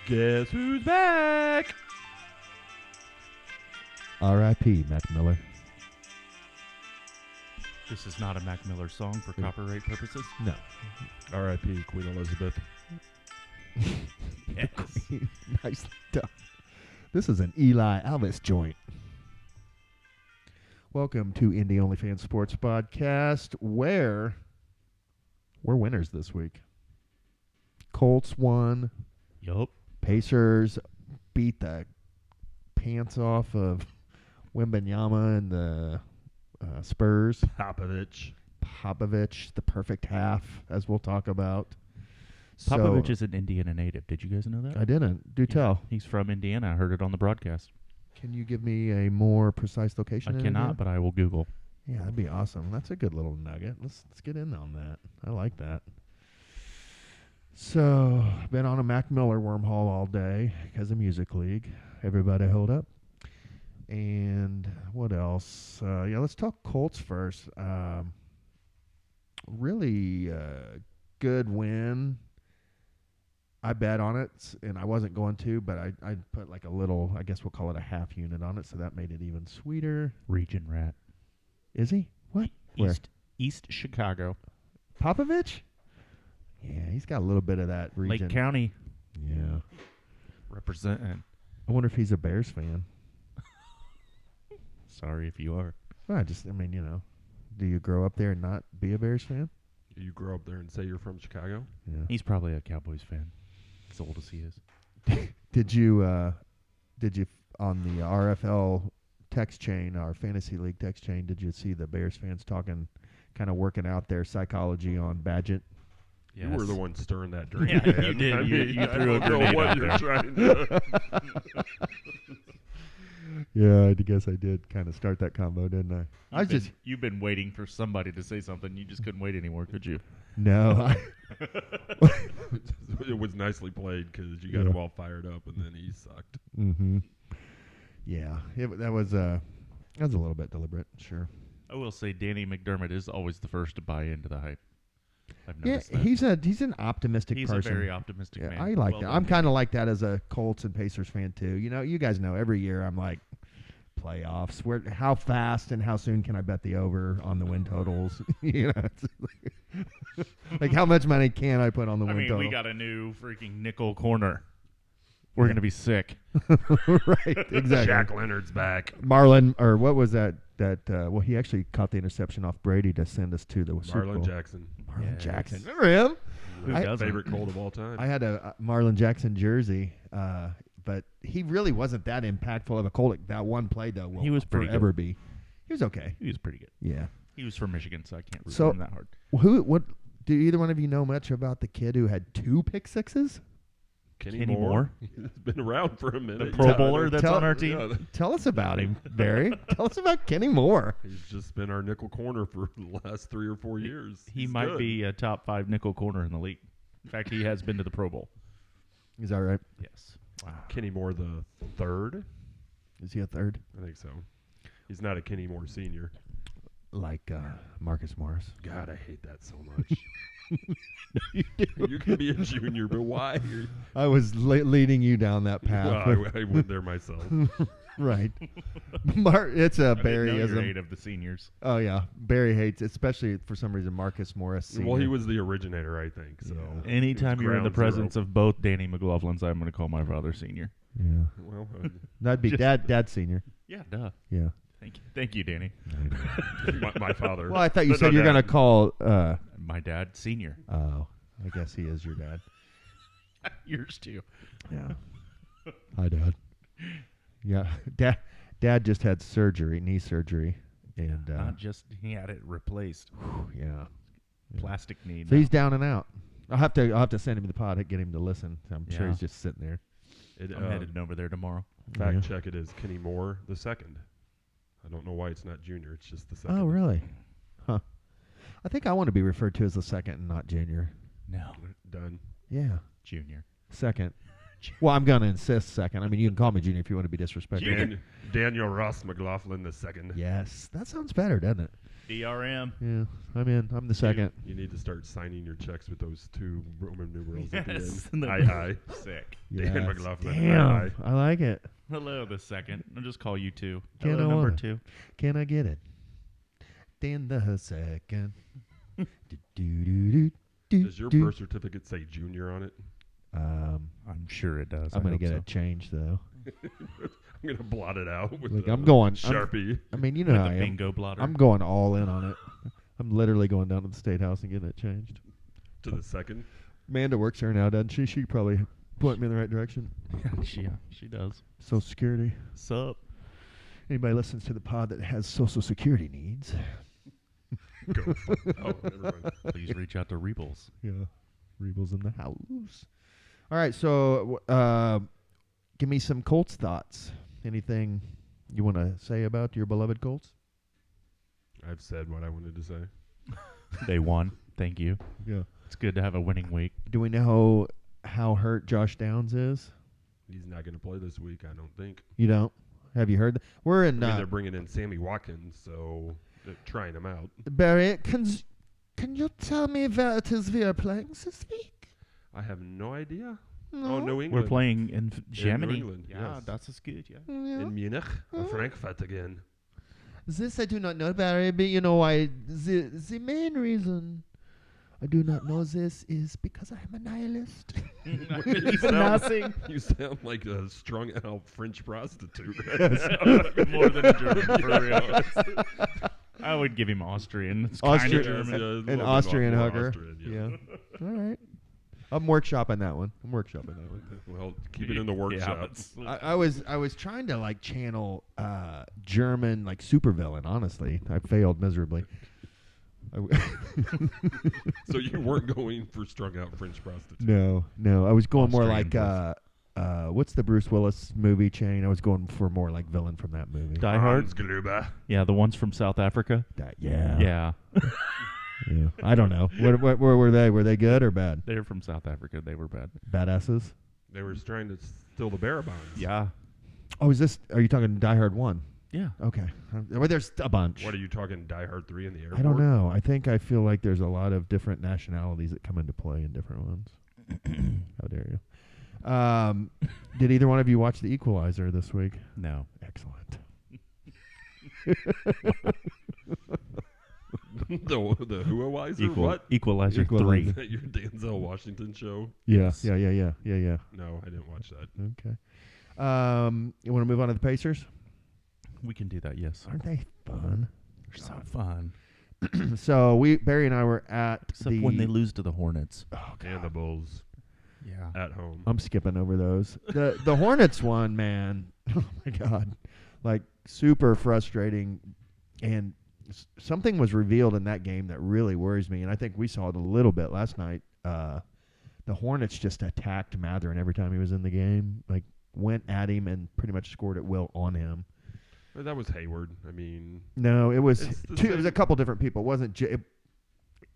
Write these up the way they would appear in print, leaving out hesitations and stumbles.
Guess who's back? R.I.P. Mac Miller. This is not a Mac Miller song for copyright purposes. No. R.I.P. Queen Elizabeth. Yes. Nicely done. This is an Eli Alvis joint. Welcome to Indy OnlyFans Sports Podcast, where we're winners this week. Colts won. Yup. Pacers beat the pants off of Wembanyama and the Spurs. Popovich, the perfect half, as we'll talk about. Popovich is an Indiana native. Did you guys know that? I didn't. Do tell. He's from Indiana. I heard it on the broadcast. Can you give me a more precise location? I cannot, but I will Google. Yeah, that'd be awesome. That's a good little nugget. Let's get in on that. I like that. So, been on a Mac Miller wormhole all day because of Music League. Everybody hold up. And what else? Let's talk Colts first. Really good win. I bet on it, and I wasn't going to, but I put like a little, I guess we'll call it a half unit on it, so that made it even sweeter. Region rat. Is he? What? Where? East Chicago. Popovich? Yeah, he's got a little bit of that region. Lake County. Yeah. Representing. I wonder if he's a Bears fan. Sorry if you are. Well, do you grow up there and not be a Bears fan? You grow up there and say you're from Chicago? Yeah. He's probably a Cowboys fan. As old as he is. Did you on the RFL text chain, our fantasy league text chain, did you see the Bears fans talking, kind of working out their psychology on Badgett? Yes. You were the one stirring that drink. Yeah, man. you did. I You mean, threw a I don't know grenade what out you're there. trying to. Yeah, I guess I did kind of start that combo, didn't I? You've been waiting for somebody to say something. You just couldn't wait anymore, could you? No. It was nicely played because you got him all fired up, and then he sucked. Mm-hmm. Yeah, that was a little bit deliberate, sure. I will say Danny McDermott is always the first to buy into the hype. I've Yeah, noticed that. he's an optimistic He's person. a very optimistic man. I like Well that. done. I'm kind of like that as a Colts and Pacers fan too. You guys know every year I'm like playoffs. How fast and how soon can I bet the over on the win totals? It's like how much money can I put on the win total? We got a new freaking nickel corner. We're gonna be sick. Right, exactly. Jack Leonard's back. Marlon, or what was that? Well, he actually caught the interception off Brady to send us to the Super Bowl. Marlon Jackson. Marlon Yes. Jackson. Remember him? Who doesn't? Favorite Colt of all time. I had a Marlon Jackson jersey, but he really wasn't that impactful of a Colt. That one play, though, will He was pretty forever good. be. He was okay. He was pretty good. Yeah. He was from Michigan, so I can't root So- for him that hard. What do either one of you know much about the kid who had 2 pick sixes? Kenny Moore? He's been around for a minute. The Pro Bowler that's Tell- on our team? Yeah, Tell us about him, Barry. Tell us about Kenny Moore. he's just been our nickel corner for the last 3 or 4 years. He He's might good. be a top 5 nickel corner in the league. In fact, he has been to the Pro Bowl. Is that right? Yes. Wow. Kenny Moore the third. Is he a third? I think so. He's not a Kenny Moore senior. Like Marcus Morris. God, I hate that so much. You can be a junior, but why? I was leading you down that path. Well, I went there myself. Right. It's a I didn't know you were Barryism. 8 of the seniors. Oh, yeah. Barry hates, especially for some reason, Marcus Morris. Well, he Senior. was the originator, I think. So Yeah. Anytime It was you're in the ground presence zero. of both Danny McLaughlin's, I'm going to call my father senior. Yeah. Well, That'd be Just- Dad Senior. Yeah, duh. Yeah. Thank you, Danny. my father. Well, I thought you But said no, you're Dad. going to call. My dad, senior. Oh, I guess he is your dad. Yours too. Yeah. Hi, Dad. Yeah. Dad just had surgery, knee surgery. And, Not just he had it replaced. yeah. Plastic knee. So he's down and out. I'll have to send him the pod and get him to listen. I'm sure Yeah. he's just sitting there. I'm headed over there tomorrow. Fact Yeah. check it is Kenny Moore the second. I don't know why it's not junior. It's just the second. Oh, really? Huh. I think I want to be referred to as the second and not junior. No, Done. Yeah. junior. Second. Well, I'm gonna insist second. I mean, you can call me Junior if you want to be disrespectful. Daniel Ross McLaughlin the second. Yes, that sounds better, doesn't it? DRM. Yeah, I'm in. I'm the second. You need to start signing your checks with those 2 Roman numerals at Yes. the end. Aye. Sick. Dan Yes. McLaughlin. Damn, Aye. I like it. Hello, the second. I'll just call you 2. Can Hello, I number wanna- 2. Can I get it? Dan the second. Do-do-do-do, Does your do. birth certificate say Junior on it? I'm sure it does. I'm I gonna hope get so. it changed though. I'm gonna blot it out with Like, a I'm going. Sharpie. I mean, you know With how the I am. bingo blotter. I'm going all in on it. I'm literally going down to the State House and getting it changed. To the second. Amanda works there now, doesn't she? She could probably point me in the right direction. she does. Social Security. Sup? Anybody listens to the pod that has Social Security needs? Go. Oh, never mind. Please reach out to Rebels. Yeah. Rebels in the house. All right, so give me some Colts thoughts. Anything you want to say about your beloved Colts? I've said what I wanted to say. They won. Thank you. Yeah. It's good to have a winning week. Do we know how hurt Josh Downs is? He's not going to play this week, I don't think. You don't? Have you heard? We're in. I mean, they're bringing in Sammy Watkins, so they're trying him out. Barry, can you tell me where it is we are playing this week? I have no idea. No. Oh, New We're England. playing in Germany. England, Yeah, yes. das ist good. Yeah. Yeah. In Munich or Frankfurt again. This I do not know, Barry, but you know why? The main reason I do not know this is because I am a nihilist. Nothing. You sound like a strung out French prostitute. More than a German, for real. I would give him Austrian. It's kind Austrian- of German. a little An bit Austrian more hooker. Austrian, Yeah. All right. I'm workshopping that one. Well, keep it in the workshop. I was trying to like channel German like supervillain. Honestly, I failed miserably. So you weren't going for strung out French prostitute. No. I was going more like Austrian what's the Bruce Willis movie chain? I was going for more like villain from that movie. Die Hard. Hans Gruber. Yeah, the ones from South Africa. Yeah. Yeah, Yeah. I don't know. Where were they? Were they good or bad? they're from South Africa. They were bad. Badasses. They were trying to steal the bearer bonds. Yeah, Oh, are you talking Die Hard 1? yeah. Okay. Well, there's a bunch. What are you talking, Die Hard 3 in the airport? I don't know. I feel like there's a lot of different nationalities that come into play in different ones. How dare you? Did either one of you watch The Equalizer this week? No. Excellent. the Who-a-wizer? What? Equalizer Equalizer. 3. Your Denzel Washington show? Yeah. Yes. Yeah. No, I didn't watch that. Okay. You want to move on to the Pacers? We can do that. Yes. Aren't they fun? They're so fun. So Barry and I were at Except when they lose to the Hornets. Oh, And the Bulls Yeah. at home. I'm skipping over those. The Hornets one, man. Oh my God, like super frustrating. And something was revealed in that game that really worries me. And I think we saw it a little bit last night. The Hornets just attacked Matherin every time he was in the game. Like went at him and pretty much scored at will on him. But that was Hayward. I mean, No, it was It's the two. It was a same- couple different people. It wasn't.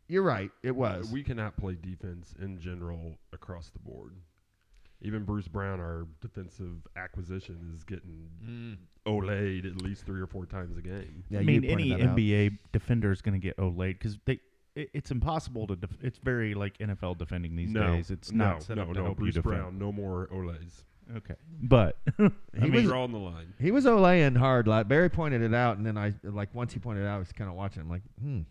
You're right. It was. we cannot play defense in general across the board. Even Bruce Brown, our defensive acquisition, is getting olayed at least 3 or 4 times a game. Yeah, I you mean, pointed any that out. NBA defender is going to get olayed because it's impossible to. It's very like NFL defending these days. It's not set up to help Bruce you defend. Brown, no more olays. Okay, but He was- drawing the line. He was olaying hard. Like Barry pointed it out, and then once he pointed it out, I was kind of watching. I'm like,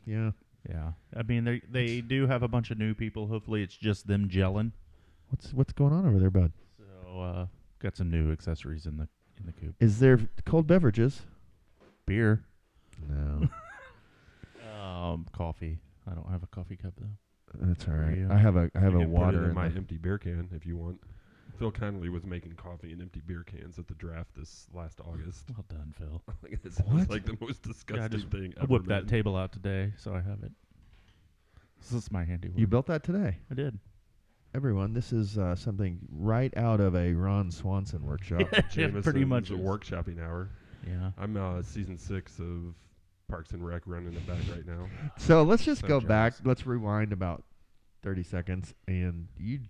yeah. yeah, I mean they do have a bunch of new people. Hopefully, it's just them gelling. What's going on over there, bud? So got some new accessories in the coop. Is there cold beverages? Beer, No. coffee. I don't have a coffee cup though. That's all right. Yeah. I have a You can put water it in in my the- empty beer can if you want. Phil Connolly was making coffee in empty beer cans at the draft this last August. Well done, Phil. It What? was like the most disgusting Yeah, I just thing I ever. whipped that made. table out today, so I have it. This is my handiwork. You built that today, I did. everyone. This is something right out of a Ron Swanson workshop. Jameson's pretty much a is. workshopping hour. Yeah. I'm season 6 of Parks and Rec running it back right now. So let's just So go jealous. back. Let's rewind about 30 seconds, and you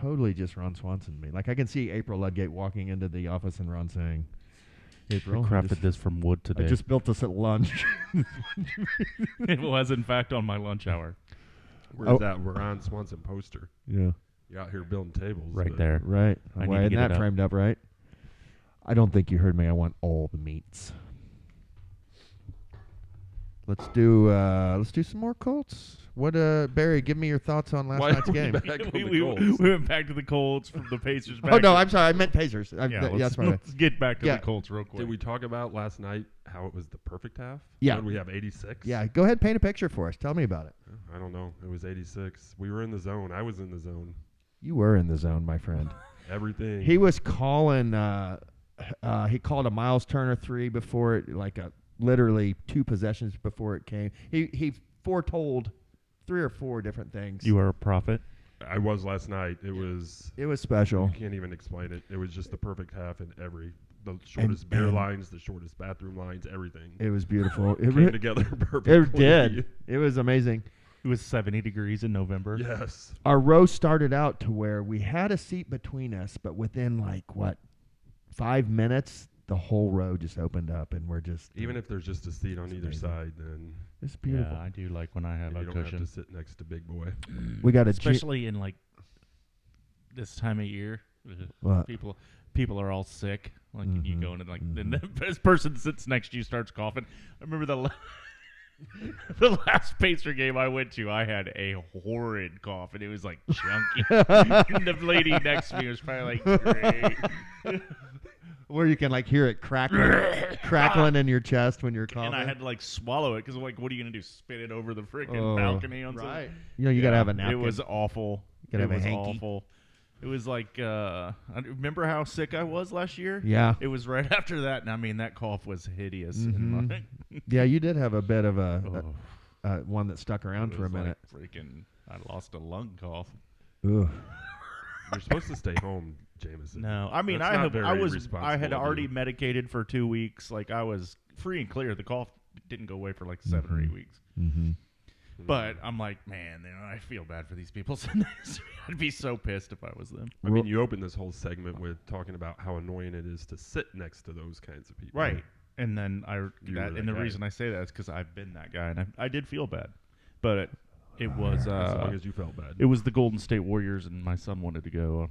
totally just Ron Swanson to me. Like I can see April Ludgate walking into the office and Ron saying, "April, I crafted this from wood today. I just built this at lunch." It was, in fact, on my lunch hour. Where's that Ron Swanson poster? Yeah. You're out here building tables. Right but there. Right. I Why need to isn't get that it up. framed up right? I don't think you heard me. I want all the meats. Let's do some more Colts. What Barry, give me your thoughts on last Why night's are we game. back on the we Colts? went back to the Colts from the Pacers. Back Oh no, to- I'm sorry. I meant Pacers. let's, that's right. let's get back to Yeah. the Colts real quick. Did we talk about last night how it was the perfect half? Yeah. What did we have 86? Yeah, go ahead, paint a picture for us. Tell me about it. I don't know. It was 86. We were in the zone. I was in the zone. You were in the zone, my friend. Everything. He was calling. He called a Miles Turner 3 before it, literally 2 possessions before it came. He foretold 3 or 4 different things. You are a prophet. I was last night. It was. It was special. You can't even explain it. It was just the perfect half in the shortest beer and- lines, the shortest bathroom lines, everything. It was beautiful. It came together perfectly. It did. It was amazing. It was 70 degrees in November. Yes. Our row started out to where we had a seat between us, but within 5 minutes, the whole row just opened up, and we're just Even if there's just a seat on either amazing. side, then it's beautiful. Yeah, I do like when I have you a don't have cushion. to sit next to Big Boy. We got a Especially in this time of year. What? People are all sick. You Mhm. go into then the best person sits next to you starts coughing. I remember the last Pacer game I went to, I had a horrid cough, and it was chunky. And the lady next to me was probably great. Where you can hear it crackling in your chest when you're coughing. And I had to swallow it because what are you gonna do? Spit it over the freaking Oh, balcony on right. something? You gotta have a napkin. It was awful. You gotta It have a was hanky. awful. It was I remember how sick I was last year. Yeah. It was right after that, and I mean that cough was hideous. Mhm. And Yeah, you did have a bit of oh, one that stuck around it for a was minute. freaking, I lost a lung cough. Ugh. You're supposed to stay home, Jameson. No, I mean That's I not had very responsible of already you. medicated for 2 weeks. I was free and clear. The cough didn't go away for 7 or 8 weeks. Mm-hmm. But I'm man, I feel bad for these people. I'd be so pissed if I was them. I mean, you opened this whole segment with talking about how annoying it is to sit next to those kinds of people. Right. And then You were that the guy. reason I say that is because I've been that guy, and I did feel bad. But it was As long as you felt bad. it was the Golden State Warriors, and my son wanted to go.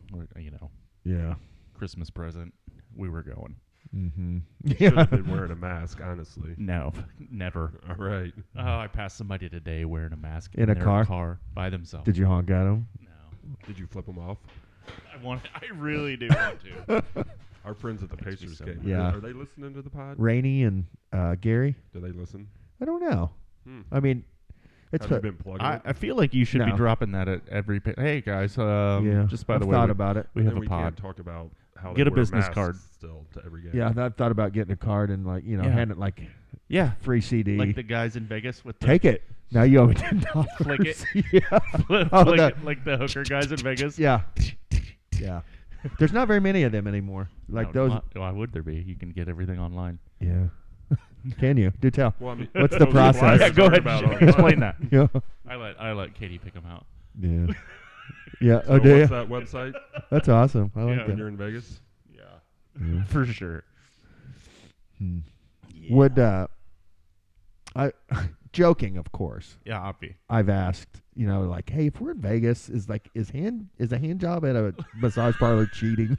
Yeah. Christmas present. We were going. Mm-hmm. You should have been wearing a mask, honestly. No, never. All right. Oh, I passed somebody today wearing a mask In a their car? by themselves. Did you honk at him? No, Did you flip them off? I really do want to. Our friends at the Makes me Pacers so game. mad. Yeah. Are they listening to the pod? Rainey and Gary? Do they listen? I don't know. Hmm. I mean, it's Have you been plugging it? I feel like you should be No. dropping that at every. Hey guys, yeah. just by I've the way, thought about it. we have Then a we pod. can't talk about how Get they a wear business masks card. still to every game. Yeah, I've thought about getting a card and Yeah. hand it Yeah, free CD. like the guys in Vegas with the Take it. Now you owe me $10. Flick it. yeah. flick Oh, it like the hooker guys in Vegas. Yeah. Yeah. There's not very many of them anymore. Like No, those. Why would there be? You can get everything online. Yeah. Can you? Do tell. Well, I mean, What's the those process? flyers Yeah, go are ahead. about Explain that. Yeah. I let Katie pick them out. Yeah. Yeah. So Oh, do what's you? that website That's awesome. I like Yeah. when that. you're in Vegas? Yeah, Yeah. for sure. Hmm. Yeah. Would I? Joking, of course. Yeah, Oppie. I've asked, hey, if we're in Vegas, is a hand job at a massage parlor cheating?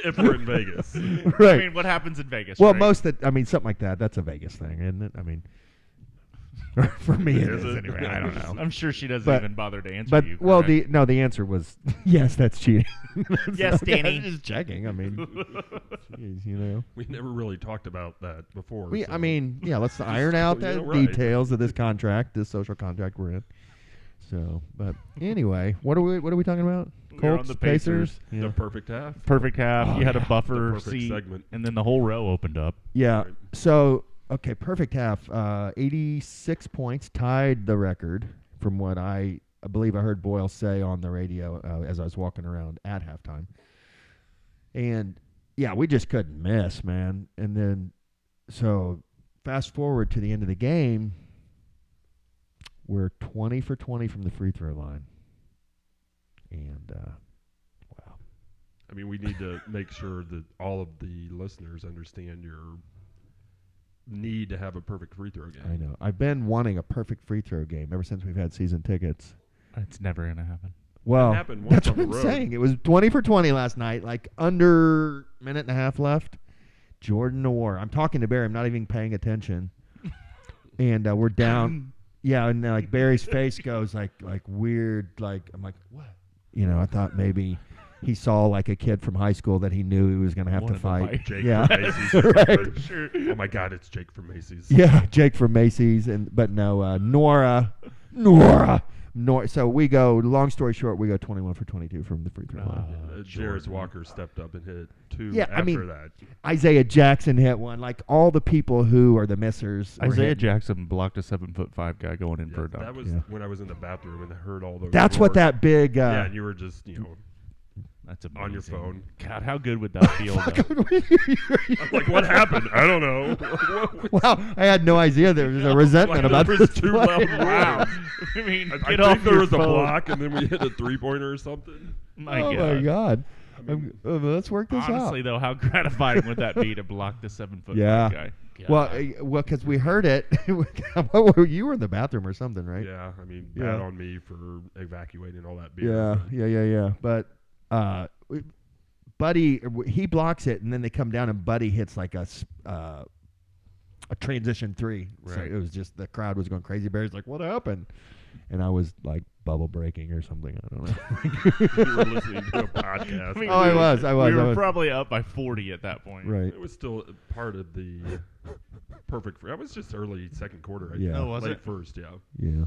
If we're in Vegas. Right. I mean, what happens in Vegas? Well, right? something like that. That's a Vegas thing, isn't it? I mean, for me, it Is is it? anyway. I don't know. I'm sure she doesn't But- even bother to answer But you. the correct? answer was yes. That's cheating. Yes, Okay, Danny. I'm just checking. I mean, jeez, We never really talked about that before. I so- mean, yeah. Let's iron out the right. details of this contract, this social contract we're in. So, but anyway, what are we talking about? We're on Colts, the Pacers. Yeah. The perfect half. Perfect half. Oh, you had a yeah. buffer The perfect seat, segment. and then the whole row opened up. Yeah. Right. So, okay, perfect half. 86 points, tied the record from what I believe I heard Boyle say on the radio as I was walking around at halftime. And, yeah, we just couldn't miss, man. And then, so fast forward to the end of the game, we're 20 for 20 from the free throw line. And wow. I mean, we need to make sure that all of the listeners understand your need to have a perfect free throw game. I know. I've been wanting a perfect free throw game ever since we've had season tickets. It's never gonna happen. Well, happened once that's on what the I'm road. saying. It was 20 for 20 last night, like under a minute and a half left. Jordan Noir. I'm talking to Barry. I'm not even paying attention. And we're down. Yeah, and like Barry's face goes like weird. Like I'm like, what? You know, I thought maybe he saw like a kid from high school that he knew he was going to have to Wanted to fight. fight. Jake Yeah. from Macy's. Or Right. something. Sure. Oh my God, it's Jake from Macy's. Yeah, Jake from Macy's, but no, Nora. So we go. Long story short, we go 21 for 22 from the free throw line. Jarris Walker stepped up and hit 2 Yeah, after I mean, that. Isaiah Jackson hit one. Like all the people who are the missers. were Isaiah hitting. Jackson blocked a 7'5" guy going in for a Yes, dunk. that was Yeah. when I was in the bathroom and I heard all those. That's what roars. that big. Yeah, and you were just, That's amazing. on your phone. God, how good would that feel? though? I'm like, what happened? I don't know. Wow, I had no idea there was a resentment Like, about there was this 2 play. loud Wow. roars. I mean, I get think off there your was a phone. block and then we hit a 3-pointer or something. My Oh God. my God. I mean, Let's work this Honestly, out. though, how gratifying would that be to block the 7'5" Yeah. guy? Well, God. because we heard it. You were in the bathroom or something, right? yeah, I mean, Yeah. bad on me for evacuating all that beer. Yeah. But Buddy, he blocks it, and then they come down, and Buddy hits like a transition 3. So Right. it was just the crowd was going crazy. Barry's like, "What happened?" And I was like bubble breaking or something. I don't know. You were listening to a podcast. I mean, Oh, I was. We were probably up by 40 at that point. Right. It was still part of the perfect. That was just early second quarter. I Yeah. think. Oh, was Late it? first, yeah. Yeah.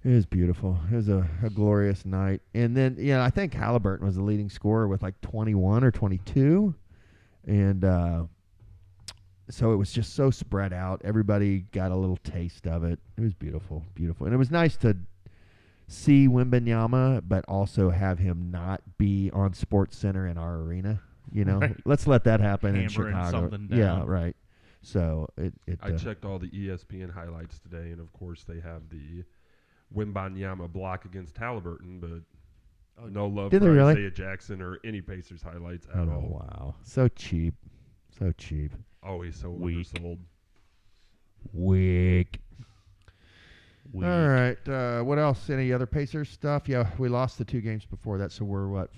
It was beautiful. It was a glorious night. And then, I think Halliburton was the leading scorer with like 21 or 22. And so it was just so spread out. Everybody got a little taste of it. It was beautiful, beautiful. And it was nice to see Wembanyama, but also have him not be on Sports Center in our arena. Right. Let's let that happen in Hammering Chicago. something Yeah, down. right. So I checked all the ESPN highlights today, and of course they have the Wembanyama block against Halliburton, but no love Did for they really? Isaiah Jackson or any Pacers highlights at Oh, all. wow. So cheap. So cheap. Oh, he's so Weak. undersold. Weak. Weak. All right. What else? Any other Pacers stuff? Yeah, we lost the 2 games before that, so we're what,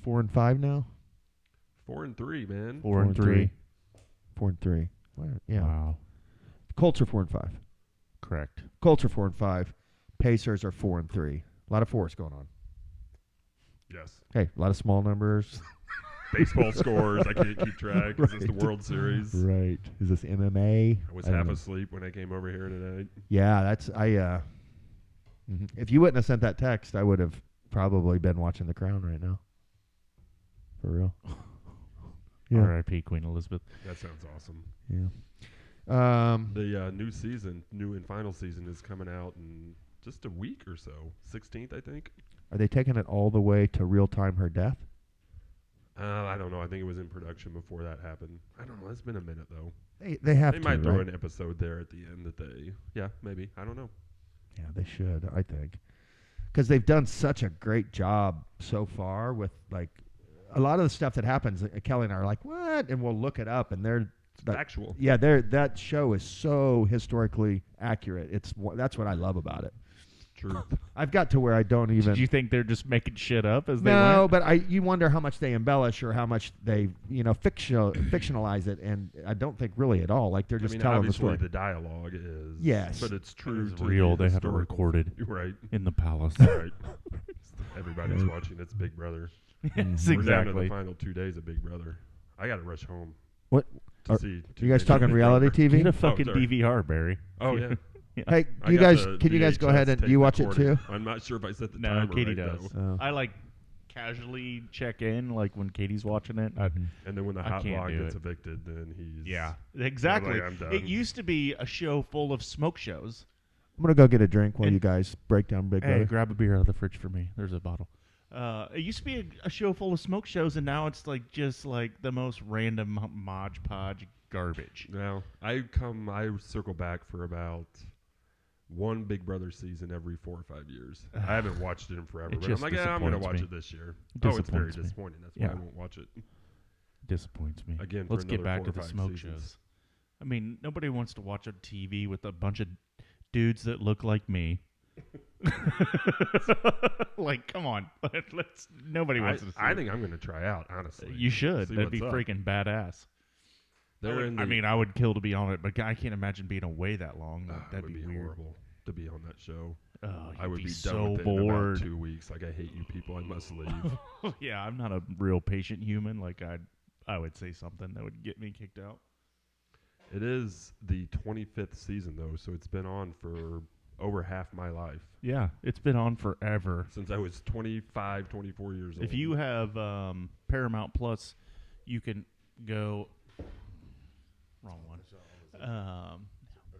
4-5 now? 4-3, man. 4-3. 4-3. Wow. Yeah. Wow. Colts are 4-5. Correct. Colts are 4-5. Pacers are 4-3. A lot of fours going on. Yes. Hey, a lot of small numbers. Baseball scores. I can't keep track. Is this the Right. World Series? Right. Is this MMA? I was I don't half know. asleep when I came over here tonight. Yeah, that's mhm. If you wouldn't have sent that text, I would have probably been watching The Crown right now. For real. Yeah. R.I.P. Queen Elizabeth. That sounds awesome. Yeah. The new and final season is coming out in just a week or so. 16th, I think. Are they taking it all the way to Real Time Her Death? I don't know. I think it was in production before that happened. I don't know. It's been a minute though. They have They to, might throw right? an episode there at the end that they. Yeah, maybe. I don't know. Yeah, they should, I think. Because they've done such a great job so far with, like, a lot of the stuff that happens. Kelly and I are like, what? And we'll look it up, and they're Factual. yeah, that show is so historically accurate. That's what I love about it. Truth. I've got to where I don't even. Did you think they're just making shit up as they No, went? but you wonder how much they embellish or how much they fictionalize it, and I don't think really at all. Like they're just telling the obviously story. the dialogue is. Yes. But it's true. It's to real. the They have it historical- recorded. Right. In the palace. Right. Everybody's watching. It's Big Brother. Yes, We're down to the exactly. final 2 days of Big Brother. I got to rush home. What? To Are- see. You guys talking reality TV? Get a fucking sorry. DVR, Barry. Oh yeah. Hey, I you got guys, the can you guys go VHS ahead and do tape you watch it recording. too? I'm not sure if I set the No, timer Katie right, does. though. Oh. I like casually check in, like when Katie's watching it. And then when the I hot can't log do gets it. evicted, then he's Yeah, exactly. I'm done. It used to be a show full of smoke shows. I'm gonna go get a drink while And- you guys break down Big Hey, Brother. grab a beer out of the fridge for me. There's a bottle. It used to be a show full of smoke shows, and now it's like just like the most random modge podge garbage. Now I circle back for about one Big Brother season every 4 or 5 years. I haven't watched it in forever, It but I'm just like, I'm going to disappoints watch me. it this year. It Oh, it's very disappoints me. disappointing. That's why Yeah. I won't watch it. Disappoints me. Again, Let's for get another back to 4 or the 5 smoke seasons. shows. I mean, nobody wants to watch a TV with a bunch of dudes that look like me. Like, come on. Nobody wants to see I it. think I'm going to try out, honestly. You should. See That'd be what's up. freaking badass. I mean, I would kill to be on it, but I can't imagine being away that long. That'd would be be weird. horrible to be on that show. Oh, I you'd would be so done with it in bored. about 2 weeks. Like, I hate you people. I must leave. Yeah, I'm not a real patient human. Like, I would say something that would get me kicked out. It is the 25th season, though, so it's been on for over half my life. Yeah, it's been on forever. Since I was 25, 24 years old. If you have Paramount Plus, you can go. Wrong one. That's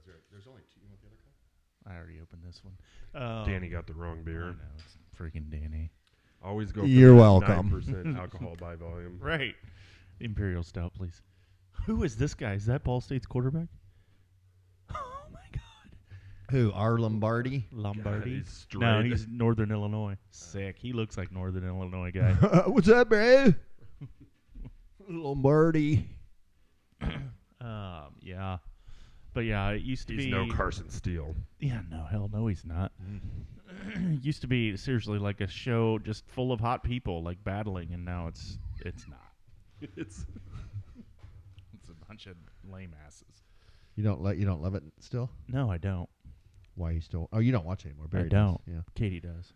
right. There's only 2. You want the other cup? I already opened this one. Danny got the wrong I beer. know, it's freaking Danny. Always go for You're the welcome. 9% alcohol by volume. Right. Imperial Stout, please. Who is this guy? Is that Ball State's quarterback? Oh, my God. Who? R. Lombardi? Lombardi? he's straight. No, he's Northern Illinois. Sick. He looks like Northern Illinois guy. What's up, bro? Lombardi. Yeah. But yeah, it used to He's be. no Carson Steele. Yeah, no, hell no, he's not. It used to be seriously like a show just full of hot people like battling, and now it's not. It's It's a bunch of lame asses. You don't love it still? No, I don't. Why you still? Oh, you don't watch it anymore. Barry I don't. Does. Yeah. Katie does.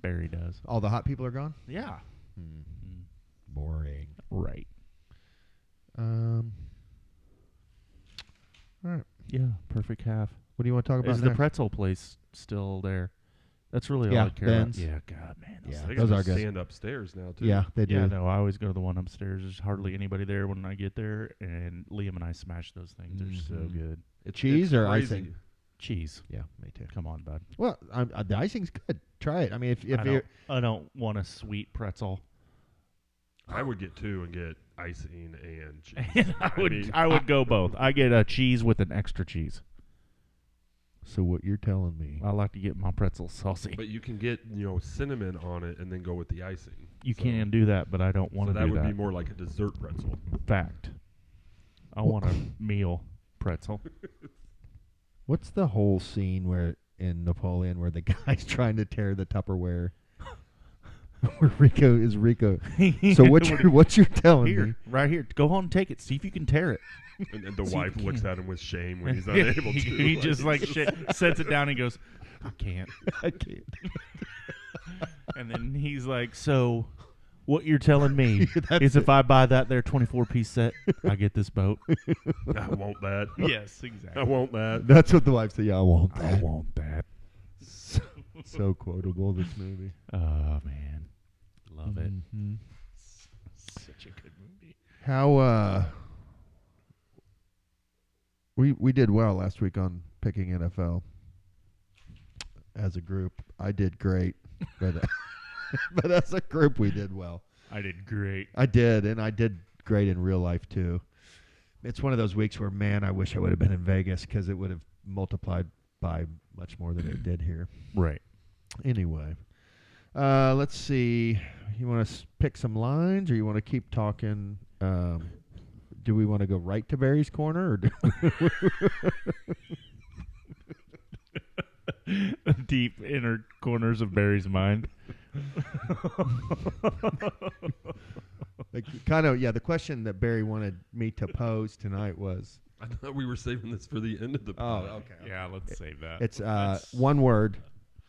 Barry does. All the hot people are gone. Yeah. Boring. Right. All right. Yeah. Perfect half. What do you want to talk about Is the next? pretzel place still there? That's really Yeah, all I care about. Ben's. Yeah. God, man. Yeah, they those got are good. stand upstairs now too. Yeah, they do. Yeah, no, I always go to the one upstairs. There's hardly anybody there when I get there, and Liam and I smash those things. They're so Mhm. good. Cheese or crazy. icing? Cheese. Yeah, me too. Come on, bud. Well, the icing's good. Try it. I mean, if you're I don't want a sweet pretzel. I would get 2 and get icing and cheese. And mean, I would go both. I get a cheese with an extra cheese. so what you're telling me? I like to get my pretzel saucy. But you can get cinnamon on it and then go with the icing. You So- can do that, but I don't want So to that do would that. be more like a dessert pretzel. Fact. I want a meal pretzel. What's the whole scene where in Napoleon where the guy's trying to tear the Tupperware? Where Rico is Rico. So what you're telling me? Here, right here. Go home and take it. See if you can tear it. And the See, wife you looks can't. at him with shame when he's unable to. He just like sets it down and goes, I can't. I can't. And then he's like, so what you're telling me That's is if I buy that there 24-piece set, I get this boat? I want that. Yes, I exactly. want that. That's what the wife said. Yeah, I want I that. want that. So quotable, this movie. Oh, man. Love it. Mhm. Such a good movie. How we did well last week on picking NFL as a group. I did great, but but as a group we did well. I did great. I did, and I did great in real life too. It's one of those weeks where, man, I wish I would have been in Vegas because it would have multiplied by much more than it did here. Right. Anyway, let's see. You want to pick some lines, or you want to keep talking? Do we want to go right to Barry's corner, or Deep inner corners of Barry's mind. like kind of? Yeah, the question that Barry wanted me to pose tonight was. I thought we were saving this for the end of the pod. Okay. Yeah, let's save that. It's That's- one word.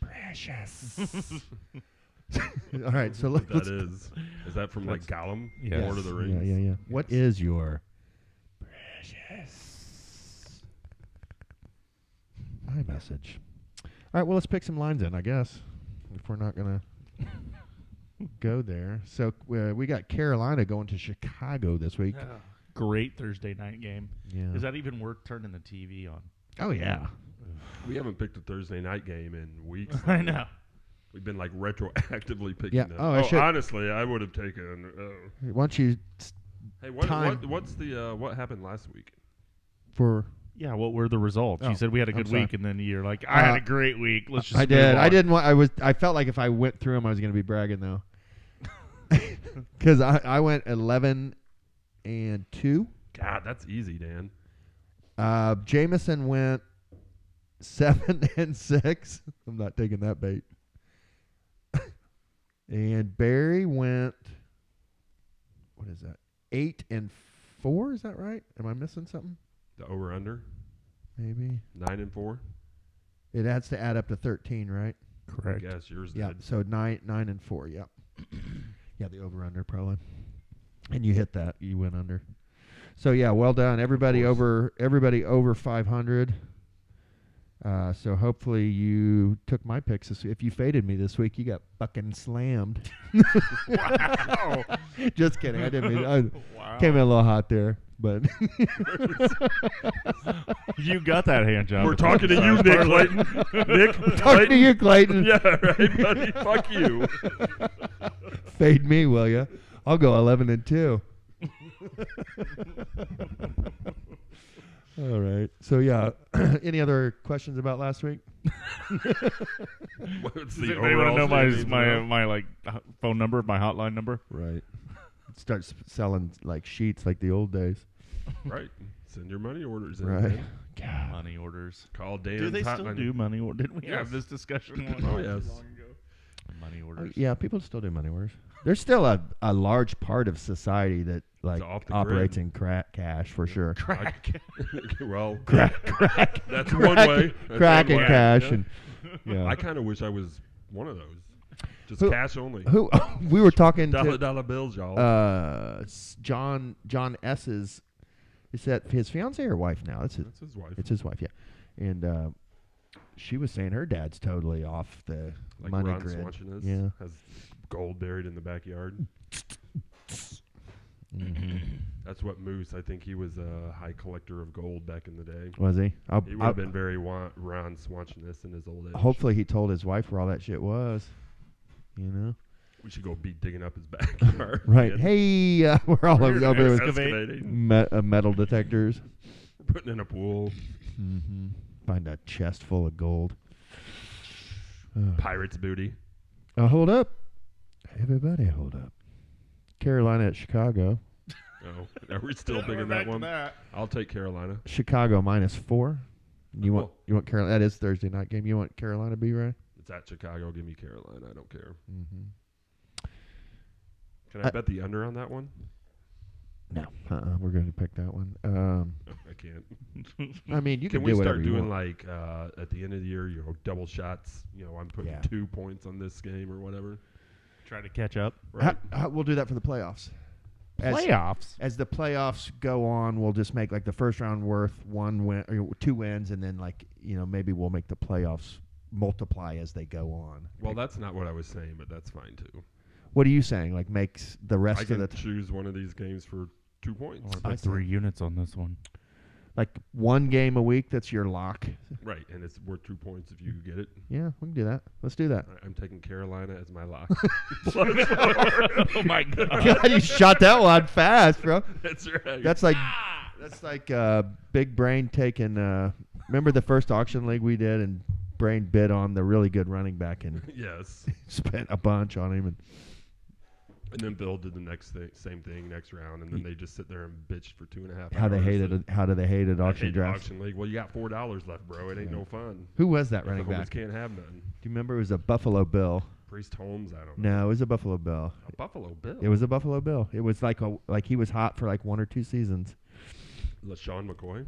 Precious. All right, so let's. That is that from like Gollum? Yes. Lord of the Rings? Yeah. What is your precious iMessage? All right, well, let's pick some lines in, I guess, if we're not going to go there. So we got Carolina going to Chicago this week. Great Thursday night game. Yeah. Is that even worth turning the TV on? Oh, yeah. We haven't picked a Thursday night game in weeks. I know. We've been like retroactively picking Yeah. them. Oh, I should- honestly, I would have taken. Why don't you Hey, Time. what's the what happened last week? for Yeah, what were the results? Oh, You said we had a I'm good sorry. week, and then you're like, I had a great week. Let's just I move did. I on. didn't want. I felt like if I went through them, I was going to be bragging though. Because I went 11-2. God, that's easy, Dan. Jameson went 7-6. I'm not taking that bait. And Barry went. What is that? 8-4. Is that right? Am I missing something? The over/under Maybe 9-4. it has to add up to 13, right? Correct. I guess yours Yeah. did. So 9-4. Yep. Yeah, the over/under probably. And you hit that. You went under. So yeah, well done, everybody over 500. So hopefully you took my picks. If you faded me this week, you got fucking slammed. Wow. Just kidding. I didn't mean. I Wow. came in a little hot there, but You got that hand job. We're talking to you, Nick Clayton. Nick, talking to you, Clayton. Yeah, right, buddy. Fuck you. Fade me, will ya? I'll go 11-2. All right. So yeah, any other questions about last week? What's Does the anybody want to know overall my like phone number, my hotline number? Right. Start selling like sheets like the old days. Right. Send your money orders in. Right. Man. God. Money orders. Call Dan's Do they still hotline. do money orders? Didn't we Yes. have this discussion Oh, not yes. too long ago? Money orders. Yeah, people still do money orders. There's still a large part of society that like off the operates grid. in crack cash for sure. Crack. Well, Crack. that's crack, one way. That's crack one and way. cash Yeah. and yeah. I kind of wish I was one of those. Just Who- cash only. Who we were talking Dollar to bills, y'all. John S's. Is that his fiance or wife now? It's That's his wife. It's his wife, yeah. And she was saying her dad's totally off the Like money Ron grid. Swanson is. Yeah. Has gold buried in the backyard. Mm-hmm. That's what Moose. I think he was a high collector of gold back in the day. Was he? He would have been very Ron Swanson-esque in his old age. Hopefully he told his wife where all that shit was. You know? We should go be digging up his backyard. Right. again. Hey, we're all over there with Excavating. metal detectors. Putting in a pool. Mm-hmm. Find a chest full of gold. Pirate's booty. Hold up. Everybody hold up. Carolina at Chicago. Oh, are we still picking that one? I'll take Carolina. Chicago -4. You want Well- you want Carolina? That is Thursday night game. You want Carolina, B-Ray? It's at Chicago. Give me Carolina. I don't care. Mm-hmm. Can I bet the under on that one? No, we're going to pick that one. No, I can't. I mean, you Can can we do whatever start you doing want. like at the end of the year, double shots? I'm putting Yeah. 2 points on this game or whatever. Try to catch up. Right? We'll do that for the playoffs. Playoffs. As the playoffs go on, we'll just make like the first round worth 1 win or 2 wins, and then maybe we'll make the playoffs multiply as they go on. Well, that's not what I was saying, but that's fine too. What are you saying? Like makes the rest I of can the choose one of these games for 2 points. I I put 3 units on this one. like 1 game a week. That's your lock. Right, and it's worth 2 points if you get it. Yeah, we can do that. Let's do that. I'm taking Carolina as my lock. Oh my god. God, you shot that one fast, bro. That's right. That's like big brain taking. Remember the first auction league we did, and Brain bid on the really good running back and yes. spent a bunch on him. And then Bill did the same thing next round, and then they just sit there and bitched for 2.5 hours. How do they hated I auction hate drafts? Auction league. Well, you got $4 left, bro. It ain't no fun. Who was that The running homies back? Do can't have none. you remember? It was a Buffalo Bill. Priest Holmes, I don't know. No, it was a Buffalo Bill. A Buffalo Bill. It was a Buffalo Bill. It was like he was hot for like 1 or 2 seasons. LaShawn McCoy,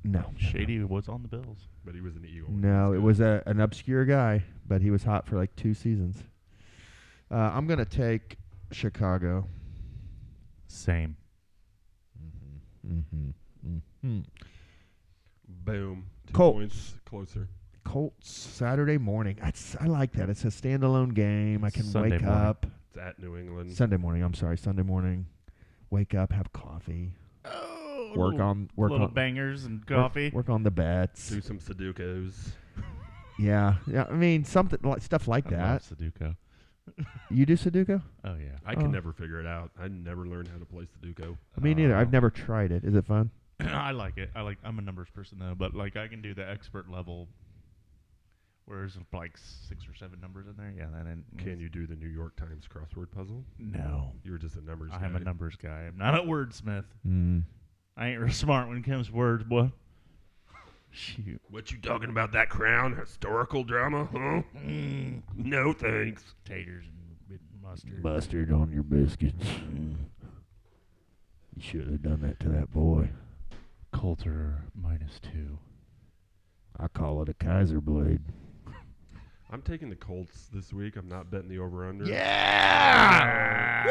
No, Shady was on the Bills. but he was an Eagle. no, it was an obscure guy, but he was hot for like 2 seasons. I'm gonna take Chicago. Same. Boom. 2 Colts. points closer. Colts Saturday morning. I like that. It's a standalone game. I can Sunday wake morning. up. It's at New England. Sunday morning. I'm sorry. Sunday morning. Wake up. Have coffee. Oh, Work little on bangers and coffee. Work on the bets. Do some Sudokus. Yeah. I mean something like stuff like I that. love Sudoku. You do Sudoku? Oh yeah. I can never figure it out. I never learned how to play Sudoku. Me neither. I've never tried it. Is it fun? I like it. I'm a numbers person though, but like I can do the expert level. Where there's like 6 or 7 numbers in there. Yeah, Can you do the New York Times crossword puzzle? No, You were just a numbers guy. I'm a numbers guy. I'm not a wordsmith. Mm. I ain't real smart when it comes to words, boy. Shoot. What you talking about? That Crown historical drama? Huh? No thanks. Taters and bit mustard. Mustard on your biscuits. You should have done that to that boy. Colts are -2. I call it a Kaiser blade. I'm taking the Colts this week. I'm not betting the over/under. Yeah!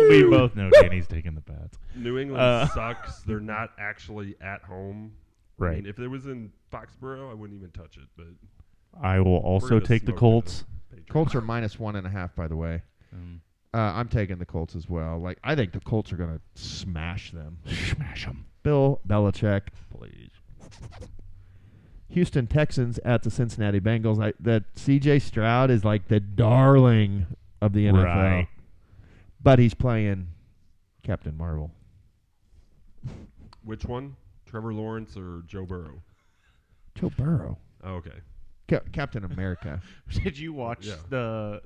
We both know Danny's taking the bats. New England sucks. They're not actually at home. I Right. mean, if it was in Foxborough, I wouldn't even touch it. But I will we're also gonna take the smoke Colts. Patriots. Colts are -1.5, by the way. I'm taking the Colts as well. Like, I think the Colts are going to smash them. Smash them. Bill Belichick, please. Houston Texans at the Cincinnati Bengals. That C.J. Stroud is like the darling of the NFL. Right. But he's playing Captain Marvel. Which one? Trevor Lawrence or Joe Burrow? Joe Burrow. Oh, okay. Captain America. Did you watch Yeah. the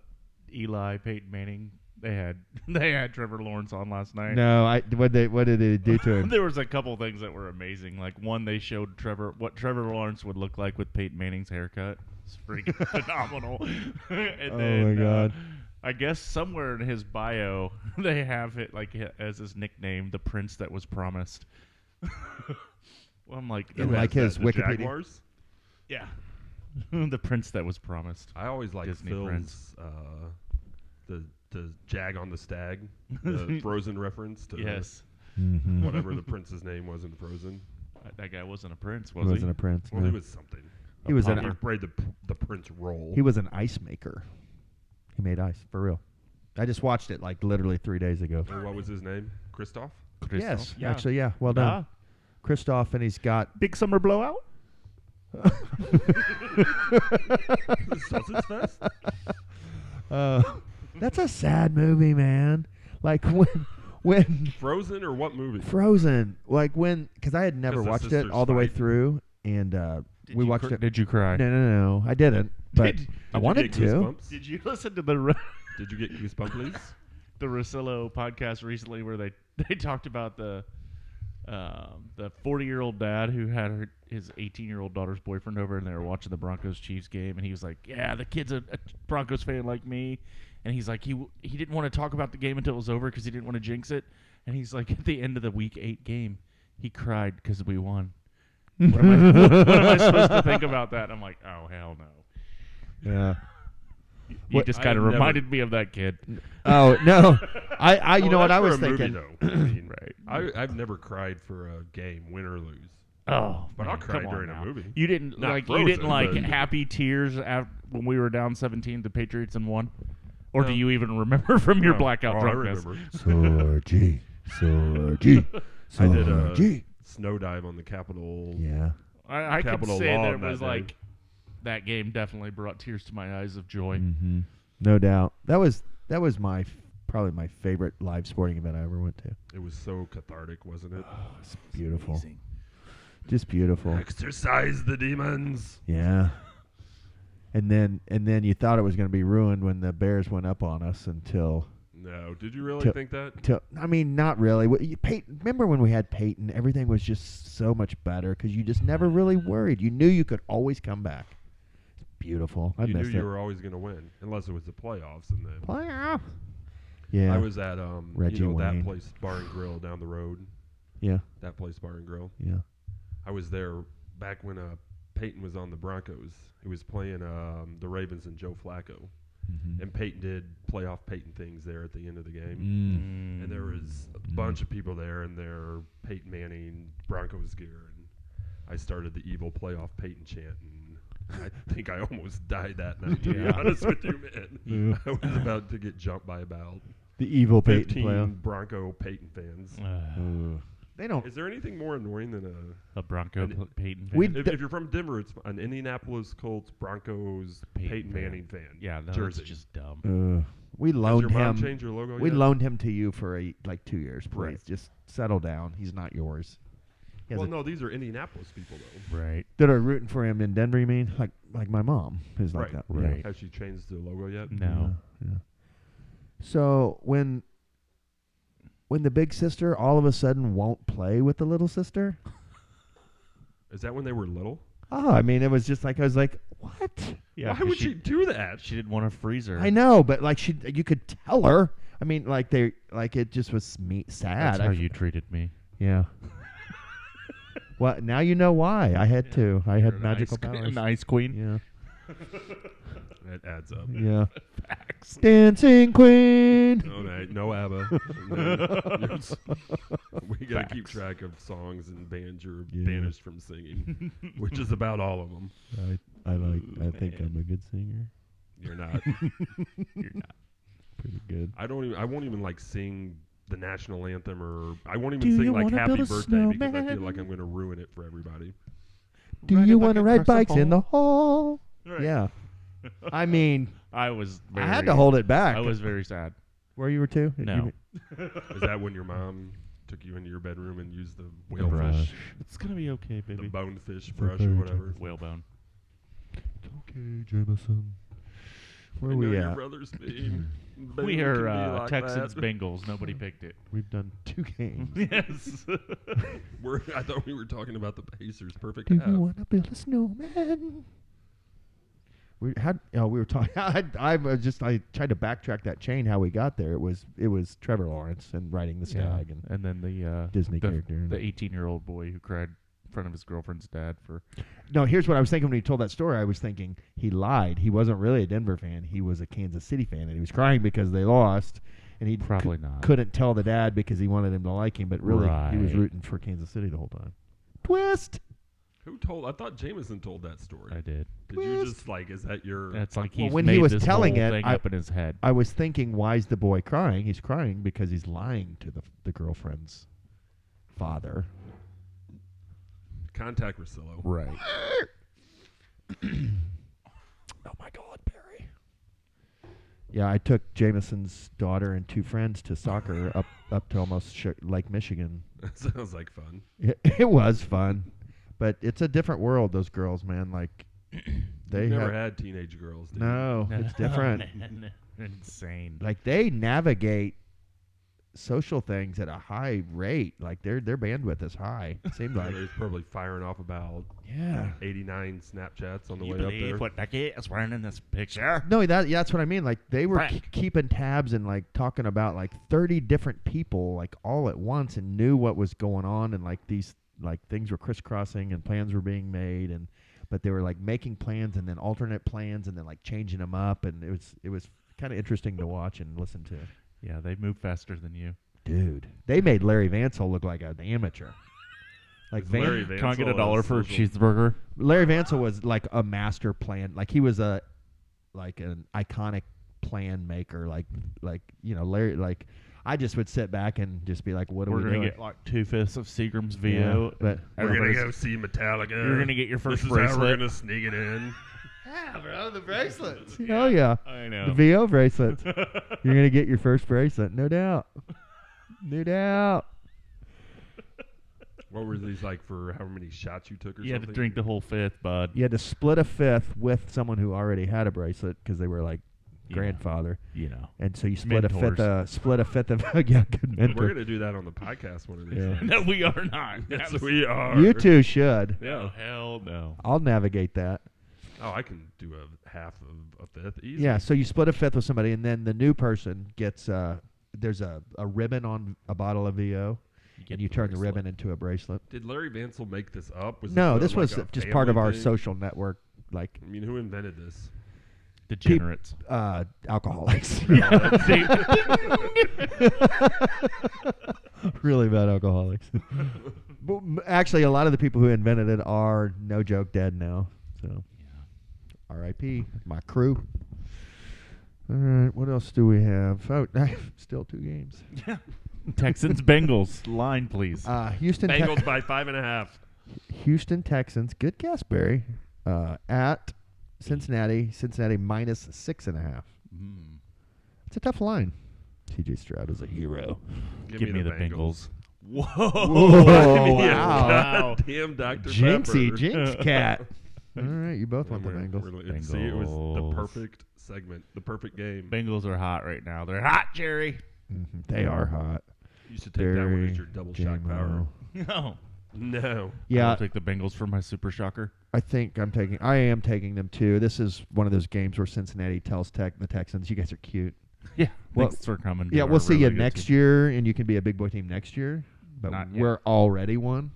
Eli Peyton Manning? They had Trevor Lawrence on last night. No, what did they do to him? There was a couple things that were amazing. Like one, they showed what Trevor Lawrence would look like with Peyton Manning's haircut. It's freaking phenomenal. And my God. I guess somewhere in his bio they have it like as his nickname, the Prince that was promised. Well, I'm like, In like his the Wikipedia. Jaguars? yeah, the Prince that was promised. I always like Disney Phil's Prince. The Jag on the Stag, the Frozen reference to Yes, whatever the prince's name was in Frozen. that guy wasn't a prince, He was wasn't a prince. Well, no. he was something. He was He an played the prince role. he was an ice maker. He made ice for real. I just watched it like literally 3 days ago. And what was his name? Christoph? Yes, Yeah. actually, yeah. Well done, Christoph, and he's got Big summer blowout. Sausage Fest? That's a sad movie, man. Like when Frozen or what movie? Frozen, like because I had never 'Cause the watched it sisters all the way fight. through, and we watched it. Did you cry? No, I didn't. But Did I Did wanted you get to. goosebumps? Did you listen to the Did you get goosebumps, please? the Rosillo podcast recently where they talked about the 40-year-old dad who had his 18-year-old daughter's boyfriend over, and they were watching the Broncos-Chiefs game, and he was like, yeah, the kid's a Broncos fan like me, and he's like, he didn't want to talk about the game until it was over because he didn't want to jinx it, and he's like, at the end of the Week 8 game, he cried because we won. What am I supposed to think about that? I'm like, oh, hell no. Yeah. You just kind of I've never- reminded me of that kid. Oh no, I you Well, know what that's I for was a movie, thinking. though. I mean, Right. I've never cried for a game, win or lose. Oh, But I'll man, cry come on during now. a movie. You didn't Not you didn't Frozen, like but- happy tears when we were down 17, the Patriots and won, or do No. you even remember from your Oh, blackout I drunkness? remember. Sorgy. I did a snow dive on the Capitol. Yeah. I could Capital say Law that it that was day. like that game definitely brought tears to my eyes of joy. Mm-hmm. No doubt. That was probably my favorite live sporting event I ever went to. It was so cathartic, wasn't it? It's beautiful. Amazing. Just beautiful. Exercise the demons. Yeah. And then you thought it was going to be ruined when the Bears went up on us until No, did you really Till- think that? I mean, not really. Remember when we had Peyton? Everything was just so much better because you just never really worried. You knew you could always come back. It's beautiful. I You knew missed you it. were always going to win, unless it was the playoffs. And then Playoff. Yeah. I was at Reggie that Wayne. place Bar and Grill down the road. Yeah. That place Bar and Grill. Yeah. I was there back when Peyton was on the Broncos. He was playing the Ravens and Joe Flacco. Mm-hmm. And Peyton did playoff Peyton things there at the end of the game. Mm. And there was a bunch of people there in their Peyton Manning Broncos gear. And I started the evil playoff Peyton chant. And I think I almost died that night, to be Yeah. honest with you, man. Yeah. I was about to get jumped by about The evil Peyton 15 player. Bronco Peyton fans. They don't. Is there anything more annoying than A Bronco And Peyton fan. we- if you're from Denver, it's an Indianapolis Colts Broncos Peyton fan. Manning fan. Yeah, no, jersey. it's just dumb. We Has loaned your mom him. changed your logo We yet? loaned him to you for 2 years. Please, Right. just settle down. He's not yours. He has Well, no, these are Indianapolis people though. Right. that are rooting for him in Denver. You mean like my mom is like Right. that. Right. Has she changed the logo yet? No. Yeah. So when the big sister all of a sudden won't play with the little sister. Is that when they were little? Oh, I mean, it was just like I was like, what? Yeah. Why would she do that? She didn't want to freeze her. I know, but like you could tell her. I mean, like it just was sad. That's how you treated me. Yeah. Well, now you know why. I had to. I had magical An powers. ice queen. Yeah. That adds up. Yeah. Facts. Dancing Queen. No ABBA. We got to keep track of songs and bands you're banished from singing, which is about all of them. I think I'm a good singer. You're not. You're not. Pretty good. I won't even like sing the national anthem, or I won't even Do sing you like wanna Happy build a Birthday because I feel snowman? like I'm going to ruin it for everybody. Do you want to ride bikes in the hall? Right. Yeah. I mean, I was. I had to hold it back. I was very sad. Where you were too? No. Is that when your mom took you into your bedroom and used the brush. whalefish, It's gonna be okay, the baby. bonefish brush or whatever? Whalebone. It's okay, Jameson. Where I are know we your at? brother's mean. We Boone are can be like Texans that. Bengals. Nobody picked it. We've done 2 games. Yes. I thought we were talking about the Pacers. Perfect Do half. you want to build a snowman? We were talking. I tried to backtrack that chain how we got there. It was Trevor Lawrence and riding the stag and And then the Disney character. the 18-year-old boy who cried in front of his girlfriend's dad for. No, here's what I was thinking when he told that story. I was thinking he lied. He wasn't really a Denver fan. He was a Kansas City fan, and he was crying because they lost. And he Probably not. couldn't tell the dad because he wanted him to like him, but really he was Right. rooting for Kansas City the whole time. Twist. Who told? I thought Jameson told that story. I did. Did you just like? Is that your? That's like Well, he's when made he was this telling whole it, thing up in his head. I was thinking, why is the boy crying? He's crying because he's lying to the girlfriend's father. Contact Rosillo. Right. Oh my God, Barry. Yeah, I took Jameson's daughter and 2 friends to soccer up to almost Lake Michigan. That sounds like fun. It was fun, but it's a different world. Those girls, man, like they You never have, had teenage girls. Did no, it's different. Insane. Like they navigate social things at a high rate. Like their bandwidth is high. It seemed you? like They're probably firing off about yeah. 89 Snapchats on the You way up believe there. what Becky is wearing in this picture? No, that's what I mean. Like they were Frank. keeping tabs and like talking about like 30 different people like all at once and knew what was going on and like these like things were crisscrossing and plans were being made but they were like making plans and then alternate plans and then like changing them up and it was kind of interesting to watch and listen to. Yeah, they move faster than you. Dude, they made Larry Vansell look like an amateur. Like Is Larry Can I get Vansell $1 for a social- cheeseburger? Larry Vansell was like a master plan. Like he was an iconic plan maker. Like Larry. Like I just would sit back and just be like, "What are We're we gonna doing?" get like 2/5 of Seagram's VO. Yeah, but We're gonna Everybody's- go see Metallica. You're gonna get your first This is how we're bracelet. gonna sneak it in. yeah, bro, the bracelets. Oh yeah, I the know. VO bracelets. You're gonna get your first bracelet, no doubt. No doubt. What were these like for? How many shots you took or You had something? to drink the whole 5th, bud. You had to split a 5th with someone who already had a bracelet because they were like Yeah. grandfather, You know. and so you split Mentors. a fifth of yeah, good mentor. We're gonna do that on the podcast one of these. Yeah. days. No, we are not. Yes, we are. You two should. No, hell no. I'll navigate that. Oh, I can do a half of a fifth easy. Yeah, so you split a 5th with somebody, and then the new person gets there's a ribbon on a bottle of VO, and you turn the ribbon into a bracelet. Did Larry Vansell make this up? Was No, this this was like a just part of family our thing? social network, like I mean, who invented this? Degenerates. alcoholics. Really bad alcoholics. But actually, a lot of the people who invented it are, no joke, dead now. So, R.I.P. my crew. All right, what else do we have? Oh, still 2 games. Texans Bengals line, please. Houston Bengals by 5.5. Houston Texans. Good guess, Barry. At Cincinnati. Cincinnati minus 6.5. It's a tough line. C.J. Stroud is a hero. Give me the Bengals. Whoa! Wow. Damn, Dr. Jinxie, Pepper. Jinx cat. All right, you both want the Bengals. See, it was the Bengals. perfect segment, the perfect game. Bengals are hot right now. They're hot, Jerry. They are hot. You should take that one as your double shock power. No. No. Yeah, I'll take the Bengals for my super shocker. I am taking them too. This is one of those games where Cincinnati tells the Texans, "You guys are cute." Yeah. Well, Thanks for coming. Yeah, to we'll our see really you good next team. year, and you can be a big boy team next year. But Not yet. we're already one.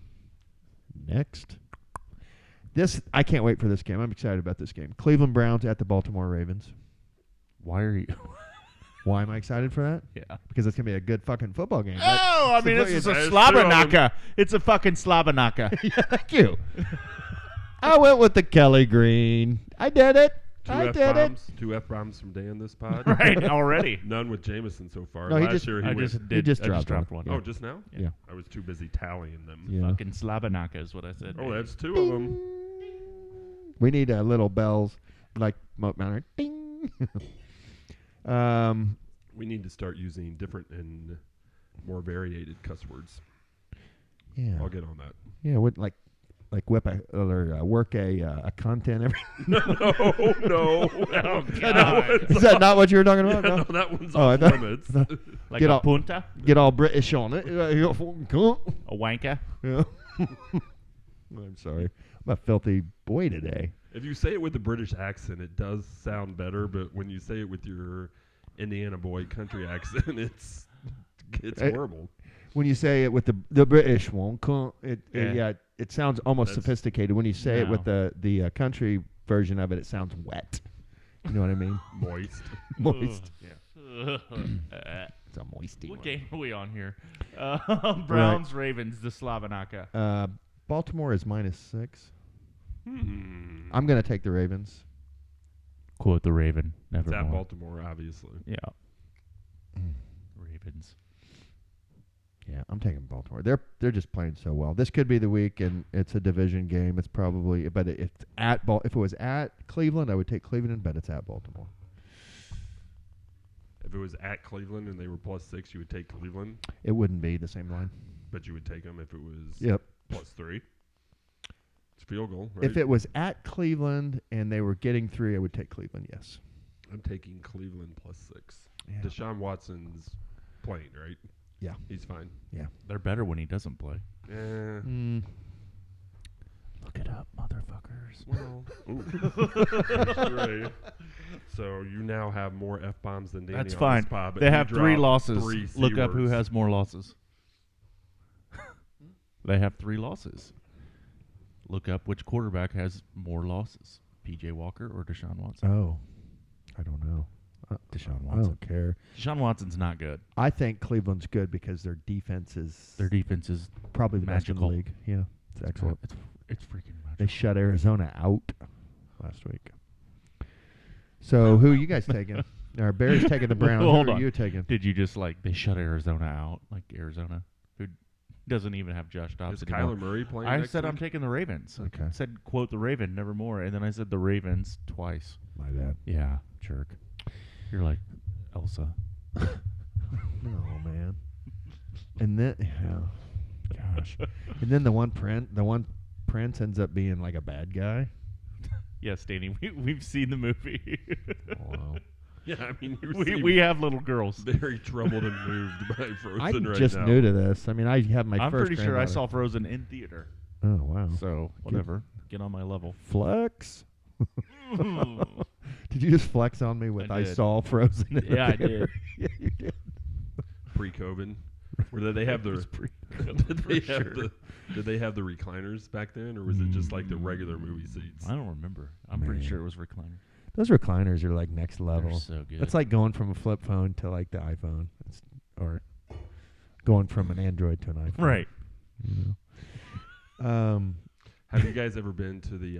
Next. I can't wait for this game. I'm excited about this game. Cleveland Browns at the Baltimore Ravens. Why are you? Why am I excited for that? Yeah. Because it's going to be a good fucking football game. Oh, I mean, It's this is a That's Slabanaka. It's a fucking Slabanaka. Yeah, thank you. I went with the Kelly Green. I did it. I did it. Two F-bombs from Dan this pod. Right, already. None with Jameson so far. No, he Last just- year I went. just did. just I just dropped dropped one. one. Oh, just now? Yeah. I was too busy tallying them. Yeah. Fucking Slabanaka is what I said. Oh, that's two of them. We need little bells like Moat Mountain. Ding. We need to start using different and more variated cuss words. Yeah. I'll get on that. Yeah, would like whip or work a content every. No. Oh, God. Is that not what you were talking about? No, No? that one's Oh, I off thought- limits. Like Get a off- punta? Get all British on it. Yeah. A wanka? I'm sorry. I'm a filthy boy today. If you say it with a British accent, it does sound better. But when you say it with your Indiana boy country accent, it's horrible. When you say it with the British one, Yeah. it sounds almost That's- sophisticated. When you say it with No. the country version of it, it sounds wet. You know what I mean? Moist. Moist. It's a moisty What one. game are we on here? Browns, Ravens, the Slavanaka. Baltimore is -6. Hmm. I'm going to take the Ravens. Quote the Raven. It's Never at more. Baltimore, obviously. Yeah. Ravens. Yeah, I'm taking Baltimore. They're just playing so well. This could be the week, and it's a division game. It's probably, but if it was at Cleveland, I would take Cleveland, but it's at Baltimore. If it was at Cleveland and they were +6, you would take Cleveland, It wouldn't be the same line. but you would take them if it was Yep. +3. It's field goal, right? If it was at Cleveland and they were getting 3, I would take Cleveland. Yes. I'm taking Cleveland +6. Yeah. Deshaun Watson's playing, right? Yeah. He's fine. They're better when he doesn't play. Eh. Look it up, motherfuckers. Well, ooh. Right. So you now have more F-bombs than Danny That's on fine. this pod, but They you have 3 dropped losses. 3 C Look up who words. has more losses. They have 3 losses. Look up which quarterback has more losses. PJ Walker or Deshaun Watson? Oh, I don't know. Deshaun I Watson. don't care. Deshaun Watson's not good. I think Cleveland's good because their defense is Their defense is probably the best in magical. the league. Yeah, it's excellent. It's freaking They magical. shut Arizona out last week. So who are you guys taking? Our Bears taking the Browns. Hold Who are on. you taking? Did you just they shut Arizona out? Like Arizona, who doesn't even have Josh Dobbs Is anymore. Kyler Murray playing I next said week? I'm taking the Ravens. Okay. I said quote the Raven, nevermore, and then I said the Ravens twice. My bad. Yeah, jerk. You're like Elsa. No, man. And then, gosh. And then the one Prince ends up being like a bad guy. Yes, Danny, we've seen the movie. Wow. Yeah, I mean, you we have little girls. very troubled and moved by Frozen I'm right just now. new to this. I mean, I have my I'm first. pretty sure I granddaughter. saw Frozen in theater. Oh wow. So whatever, get on my level. Flex. Did you just flex on me with I I did. saw Frozen? In the Yeah, I theater? did. Yeah, you did. Pre-COVID, where did they have the? Did they have the recliners back then, or was it just like the regular movie seats? I don't remember. I'm pretty Man. sure it was recliner. Those recliners are like next level. They're so good. It's like going from a flip phone to like the iPhone, or going from an Android to an iPhone. right. You know? Have you guys ever been to the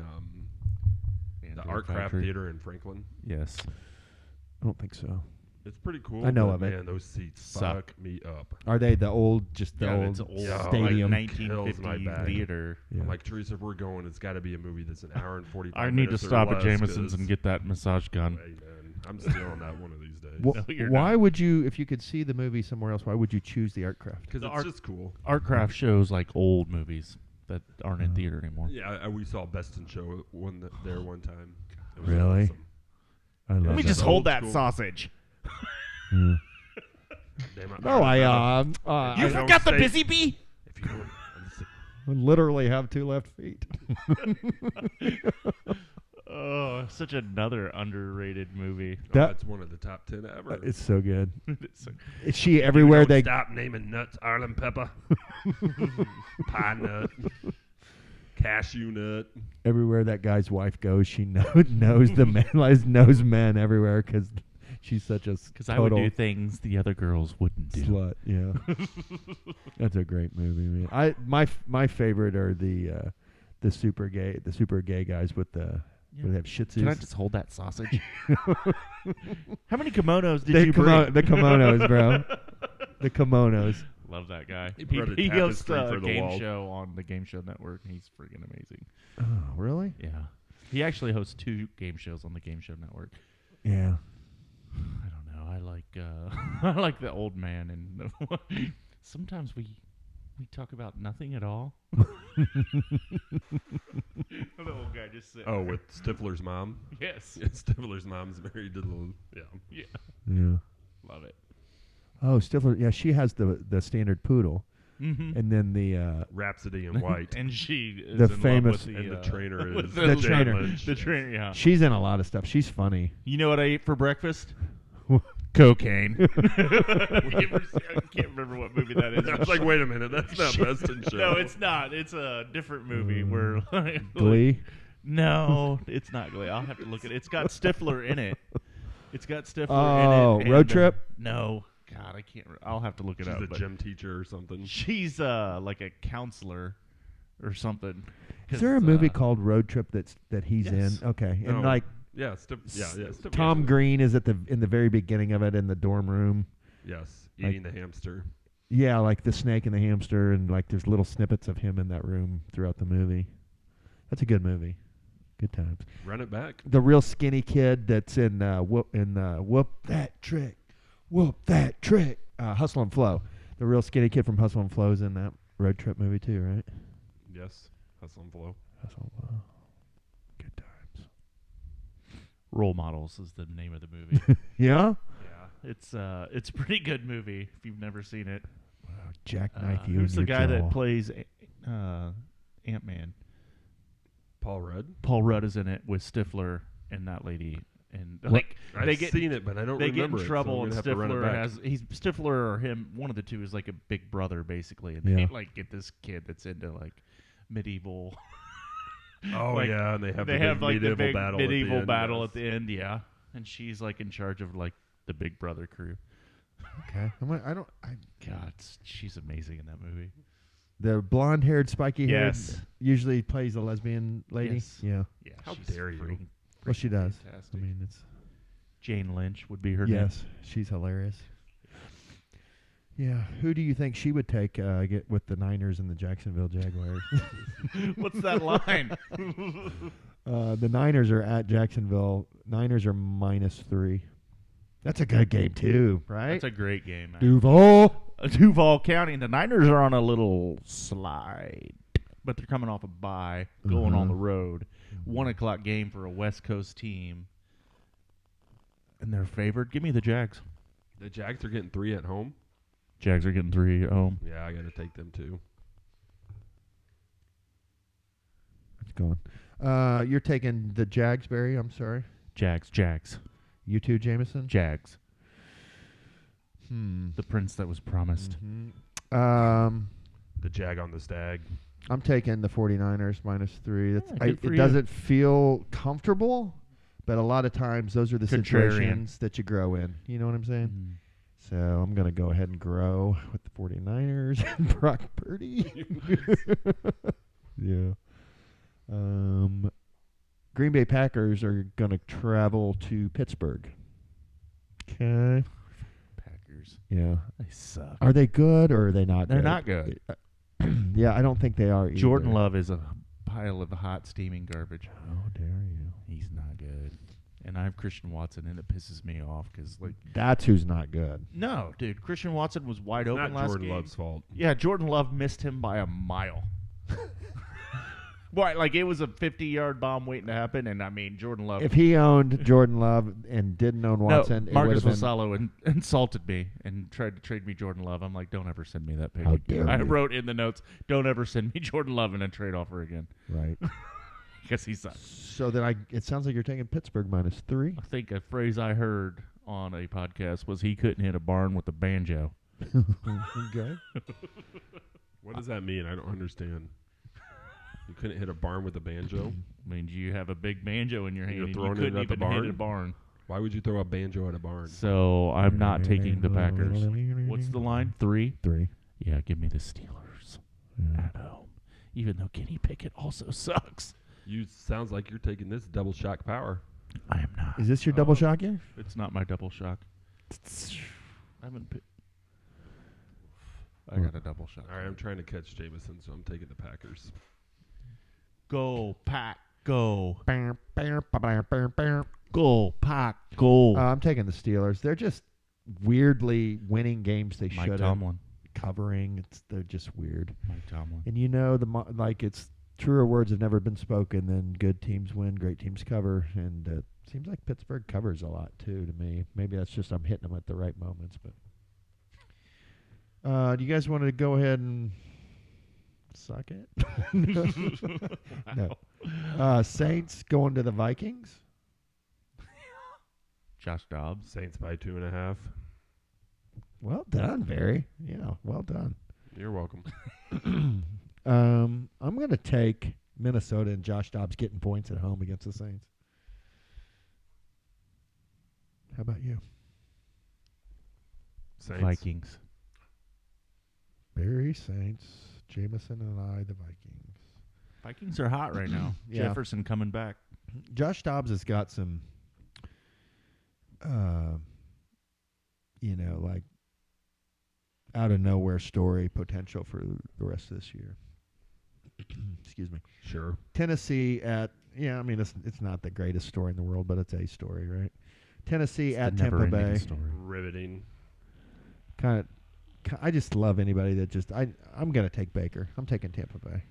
Android Art Craft Factory. Theater in Franklin? Yes. I don't think so. It's pretty cool. I know but of it. Man, those seats Suck. fuck me up. Are they the old, Yeah, old, it's old Yeah, stadium? like kills my 1950 back. theater. Yeah. I'm like, Teresa, if we're going, it's got to be a movie that's an hour and 45 I minutes need to or stop at less, Jameson's 'cause- and get that massage gun. Amen. I'm stealing that one of these days. No, you're Why not. would you, if you could see the movie somewhere else, why would you choose the Artcraft? Because The it's art- just cool. Artcraft shows like old movies that aren't in theater anymore. Yeah, we saw Best in Show there one time. It was Really? awesome. I love Let me that. just Old hold that school. sausage. Yeah. Damn it. No, You I forgot the busy bee? If you don't, literally have 2 left feet. Oh, such another underrated movie. that's one of the top 10 ever. It's so good. It's like- Is she everywhere they Stop naming nuts. Ireland pepper. Pine nut. Cashew nut. everywhere that guy's wife goes, she knows the man, knows men everywhere because she's such a Because I would total do things the other girls wouldn't do. slut. Yeah, that's a great movie, man. My favorite are the super gay guys with the Yeah. where they have Shih Can I Tzus. just hold that sausage? How many kimonos did you bring? The kimonos, bro. The kimonos. Love that guy. He brought a He hosts tapestry a for the game wall. show on the Game Show Network. He's freaking amazing. Oh, really? Yeah. He actually hosts 2 game shows on the Game Show Network. Yeah. I don't know. I like I like the old man, and sometimes we talk about nothing at all. The old guy just sitting. Oh, with Stifler's mom. Yes. Yeah, Stifler's mom's married to the yeah. Yeah. Yeah. Love it. Oh, Stifler. Yeah, she has the standard poodle, Mm-hmm. and then the Rhapsody in White. And she is The in famous- love with And the trainer with is The David trainer. Lynch. The trainer, yeah. she's in a lot of stuff. She's funny. You know what I ate for breakfast? Cocaine. I can't remember what movie that is. I was like, wait a minute, that's not Best in Show. No, it's not. It's a different movie where Glee. No, it's not Glee. I'll have to look at it. It's got Stifler in it. It's got Stifler Oh, in it. Road and, Trip? No. God, I can't. I'll have to look it She's up. a but gym teacher or something. she's like a counselor or something. Is there a 'Cause, movie called Road Trip that he's Yes. in? Okay, and No. like Yeah, Stifler. Tom Green is in the very beginning of it in the dorm room. Yes, Like- eating the hamster. Yeah, like the snake and the hamster, and like there's little snippets of him in that room throughout the movie. That's a good movie. Good times. Run it back. The real skinny kid that's in Whoop That Trick, Whoop That Trick. Hustle and Flow. The real skinny kid from Hustle and Flow is in that Road Trip movie too, right? Yes, Hustle and Flow. Hustle and Flow. Good times. Role Models is the name of the movie. Yeah. Yeah, it's a pretty good movie if you've never seen it. Jackknife you Who's in the your guy jaw. that plays Ant-Man? Paul Rudd. Paul Rudd is in it with Stifler and that lady, and What? like I've they get seen it, but I don't they get remember in it, trouble, so I'm and gonna have to run it Stifler back. Stifler or him. One of the two is like a big brother, basically, and Yeah. they like get this kid that's into like medieval. Oh like, yeah, and they have they the have big like the medieval big battle. medieval at the battle end, at the end, yeah. And she's like in charge of like the Big Brother crew. Okay. God, she's amazing in that movie. The blonde-haired, spiky-haired Yes. usually plays a lesbian lady. Yes. Yeah. Yeah, How she's dare you. freaking Well, she does. fantastic. I mean, it's Jane Lynch would be her name. yes, she's hilarious. Yeah. Who do you think she would take get with the Niners and the Jacksonville Jaguars? What's that line? The Niners are at Jacksonville. Niners are -3. That's a good game too, right? That's a great game. Man. Duval. Duval County. And the Niners are on a little slide, but they're coming off a bye, going on the road. 1:00 game for a West Coast team, and they're favored. Give me the Jags. The Jags are getting 3 at home. Jags are getting 3 at home. Yeah, I got to take them too. It's going. You're taking the Jags, Barry. I'm sorry. Jags. You too, Jameson. Jags. Hmm. The prince that was promised. The Jag on the Stag. I'm taking the 49ers -3. That's, Yeah, good for it you. doesn't feel comfortable, but a lot of times those are the Contrarian. situations that you grow in. You know what I'm saying? Mm. So I'm going to go ahead and grow with the 49ers and Brock Purdy. Yeah. Green Bay Packers are going to travel to Pittsburgh. Okay. Packers. Yeah. They suck. Are they good or are they not They're good? not good. Yeah, I don't think they are either. Jordan Love is a pile of hot steaming garbage. How dare you? He's not good. and I have Christian Watson, and it pisses me off because, like, That's who's not good. no, dude, Christian Watson was wide It's open not last Jordan game. Love's fault. Yeah, Jordan Love missed him by a mile. Boy, like, it was a 50-yard bomb waiting to happen, and, I mean, Jordan Love. If he owned Jordan Love and didn't own Watson, no, it Marcus would have been. Vasallo insulted me and tried to trade me Jordan Love. I'm like, don't ever send me that pick. How again. dare I you. wrote in the notes, don't ever send me Jordan Love in a trade offer again. Right. Because he sucks. So then it sounds like you're taking Pittsburgh -3. I think a phrase I heard on a podcast was he couldn't hit a barn with a banjo. Okay. What does that mean? I don't understand. You couldn't hit a barn with a banjo? Means you have a big banjo in your hand You're and you throwing it couldn't at the even hit barn? a barn. Why would you throw a banjo at a barn? So I'm not taking the Packers. What's the line? 3? 3. Yeah, give me the Steelers at home. Even though Kenny Pickett also sucks. You sounds like you're taking this double shock power. I am not. Is this your double shock year? It's not my double shock. I haven't. I got a double shock. All right, I'm trying to catch Jameson, so I'm taking the Packers. Go Pack, go. Bam, bam, bam, bam, bam. Go Pack, go. I'm taking the Steelers. They're just weirdly winning games they Mike should have. Tomlin. Covering. They're just weird. Mike Tomlin. And it's truer words have never been spoken than good teams win, great teams cover. And it seems like Pittsburgh covers a lot, too, to me. Maybe that's just I'm hitting them at the right moments. But do you guys want to go ahead and suck it? No. Saints going to the Vikings. Josh Dobbs. Saints by 2.5. Well done, Barry. Yeah, well done. You're welcome. I'm going to take Minnesota and Josh Dobbs getting points at home against the Saints. How about you? Saints. Vikings. Barry, Saints, Jameson, and I, the Vikings. Vikings are hot right now. Yeah. Jefferson coming back. Josh Dobbs has got some, like out of nowhere story potential for the rest of this year. Excuse me. Sure. Tennessee it's not the greatest story in the world, but it's a story, right? Tennessee It's at the Tampa never-ending Bay. story. Riveting. I just love anybody that I'm going to take Baker. I'm taking Tampa Bay.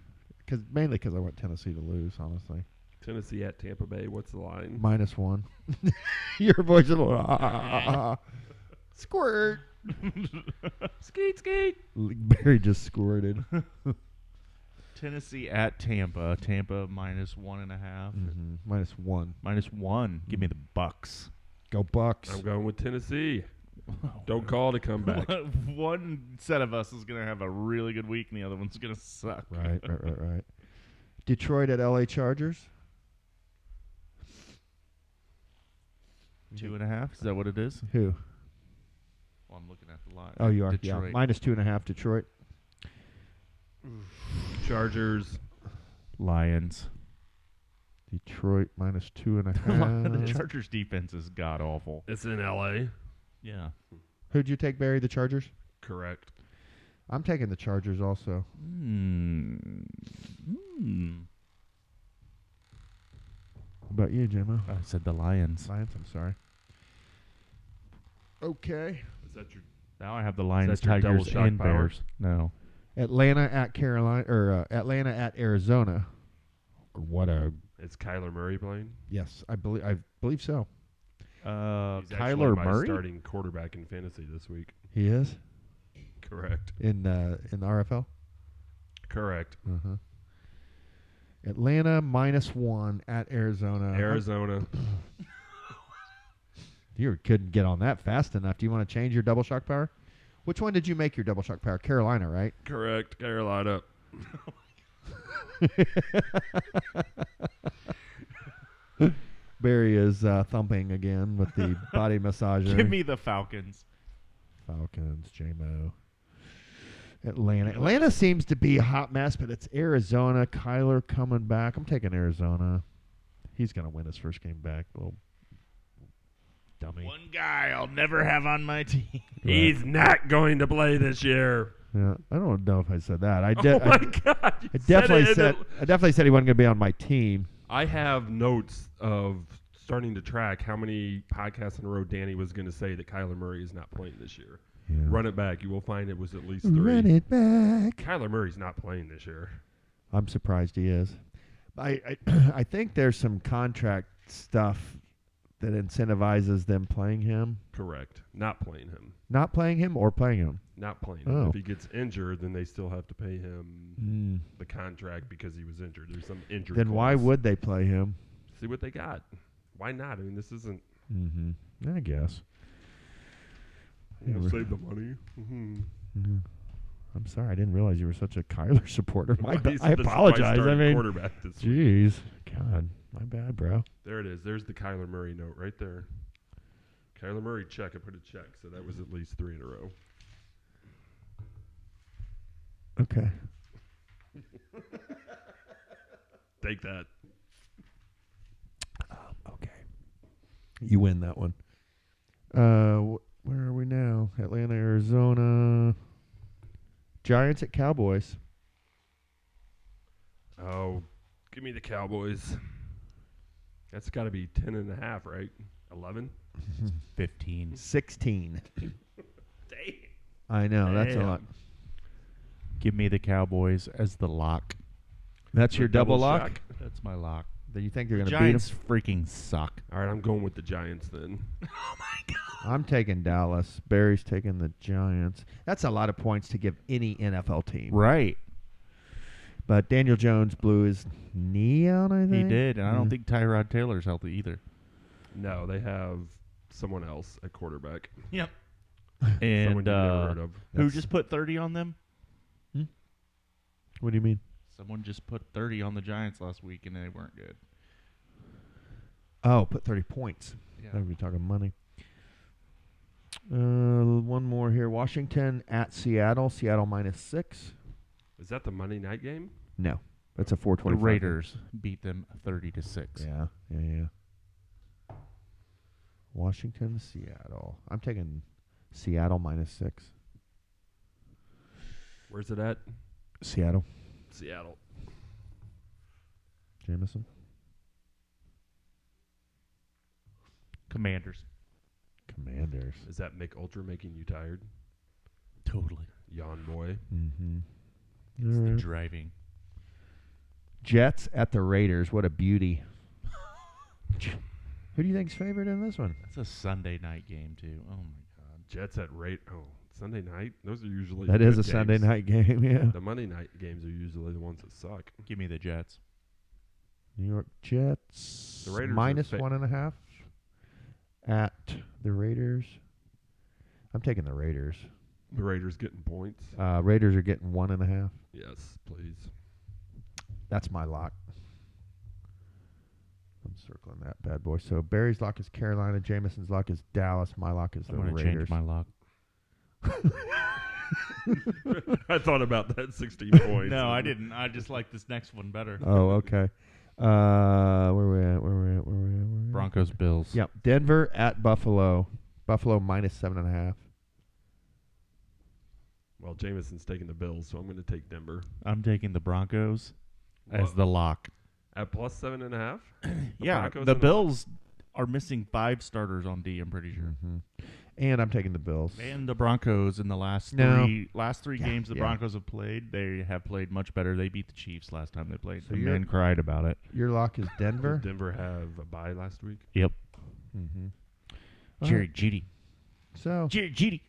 Mainly because I want Tennessee to lose, honestly. Tennessee at Tampa Bay. What's the line? -1. Your voice is a little squirt. Skeet. Barry just squirted. Tennessee at Tampa. Tampa -1.5. -1. -1. Give me the Bucks. Go Bucks. I'm going with Tennessee. Don't call to come back. One set of us is going to have a really good week, and the other one's going to suck. Right. Detroit at LA Chargers. 2.5. Is that what it is? Who? Well, I'm looking at the line. Oh, you are. Detroit. Yeah. -2.5 Detroit. Chargers. Lions. Detroit -2.5. The Chargers defense is god awful. It's in L.A. Yeah. Who'd you take, Barry? The Chargers? Correct. I'm taking the Chargers also. What about you, Gemma? I said the Lions. Lions, I'm sorry. Okay. Is that your Now I have the Lions, that your double Tigers, shock and power? Bears. No. Atlanta at Carolina, or Atlanta at Arizona. What a It's Kyler Murray playing? yes, I believe so. He's actually Kyler my Murray? starting quarterback in fantasy this week. He is Correct. in the RFL. Correct. Uh-huh. Atlanta -1 at Arizona. Arizona. You couldn't get on that fast enough. Do you want to change your double shock power? Which one did you make your double shock power? Carolina, right? Correct. Carolina. Barry is thumping again with the body massager. Give me the Falcons. Falcons, J-Mo. Atlanta. Atlanta seems to be a hot mess, but it's Arizona. Kyler coming back. I'm taking Arizona. He's going to win his first game back. Little dummy. One guy I'll never have on my team. He's not going to play this year. Yeah, I don't know if I said that. I Oh my God! I definitely said he wasn't going to be on my team. I have notes of starting to track how many podcasts in a row Danny was going to say that Kyler Murray is not playing this year. Yeah. Run it back. You will find it was at least 3. Run it back. Kyler Murray's not playing this year. I'm surprised he is. I think there's some contract stuff that incentivizes them playing him. Correct. Not playing him. Not playing him or playing him? Not playing him. Oh. If he gets injured, then they still have to pay him the contract because he was injured. There's some injury Then why clause. would they play him? See what they got. Why not? I mean, this isn't... I guess. save the money. I'm sorry. I didn't realize you were such a Kyler supporter. He's I the apologize. I starting mean, quarterback this week. jeez. God, my bad, bro. There it is. There's the Kyler Murray note right there. Kyler Murray check. I put a check, so that was at least 3 in a row. Okay. Take that. Okay. You win that one. Where are we now? Atlanta, Arizona. Giants at Cowboys. Oh, give me the Cowboys. That's got to be 10.5, right? 11? 15. 16. Dang. I know. That's a Damn. lot. Give me the Cowboys as the lock. That's your double lock? shock. That's my lock. Do you think they're going to beat Giants them? freaking suck. All right, I'm going with the Giants then. Oh my god. I'm taking Dallas. Barry's taking the Giants. That's a lot of points to give any NFL team. Right. But Daniel Jones blew his knee out, I think. He did, and I don't Yeah. think Tyrod Taylor's healthy either. No, they have someone else at quarterback. Yep. Someone And you've never heard of. who That's- just put 30 on them? What do you mean? Someone just put 30 on the Giants last week, and they weren't good. Oh, put 30 points. Yeah. That would be talking money. One more here. Washington at Seattle. Seattle -6. Is that the Monday night game? No. That's a The 425. Raiders beat them 30-6. Yeah. Washington, Seattle. I'm taking Seattle -6. Where's it at? Seattle. Seattle. Jameson. Commanders. Commanders. Is that Mick Ultra making you tired? Totally. Yawn boy. Mm-hmm. It's the driving. Jets at the Raiders. What a beauty. Who do you think's favored in this one? That's a Sunday night game, too. Oh, my God. Jets at Sunday night? Those are usually That is good a Sunday games. night game, yeah. The Monday night games are usually the ones that suck. Give me the Jets. New York Jets. The Raiders are -1.5 at the Raiders. I'm taking the Raiders. The Raiders getting points. Raiders are getting 1.5. Yes, please. That's my lock. I'm circling that bad boy. So Barry's lock is Carolina. Jameson's lock is Dallas. My lock is the I'm going to Raiders. change my lock. I thought about that 16 points. No, I didn't. I just like this next one better. Oh, okay. Where we at? Broncos, Bills. Yep. Denver at Buffalo. Buffalo -7.5. Well, Jameson's taking the Bills, so I'm going to take Denver. I'm taking the Broncos as What? the lock. At +7.5? Yeah, Broncos the and Bills are missing 5 starters on D, I'm pretty sure. Mm-hmm. And I'm taking the Bills. And the Broncos in the last No. three Yeah, games the yeah. Broncos have played, they have played much better. They beat the Chiefs last time they played. So The you're- men cried about it. Your lock is Denver. Did Denver have a bye last week? Yep. Mm-hmm. Jerry Judy. So Jerry Judy.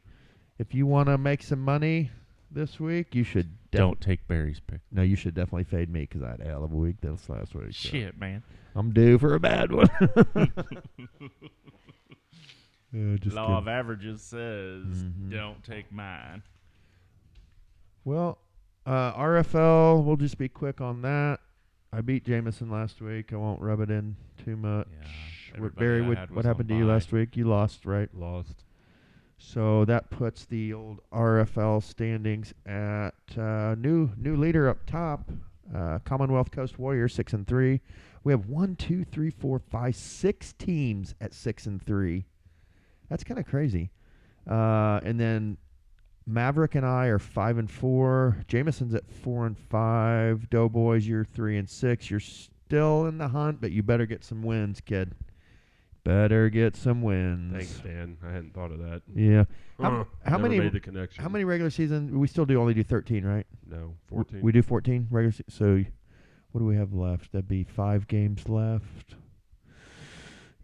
if you want to make some money this week, you should Don't take Barry's pick. No, you should definitely fade me because I had a hell of a week this last week. so Shit, man. I'm due for a bad one. Just Law kidding. of averages says Mhm. don't take mine. Well, RFL, we'll just be quick on that. I beat Jameson last week. I won't rub it in too much. everybody Barry, I what, had what was happened to on you bye. last week? You lost, right? Lost. So that puts the old RFL standings at new leader up top, Commonwealth Coast Warriors 6-3. We have 6 teams at 6-3. That's kind of crazy. And then Maverick and I are 5-4. Jameson's at 4-5. Doughboys, you're 3-6. You're still in the hunt, but you better get some wins, kid. Better get some wins. Thanks, Dan. I hadn't thought of that. Yeah. How How many? made the connection? How many regular season? We still only do 13, right? No, 14. We do 14 regular season. So what do we have left? That'd be 5 games left.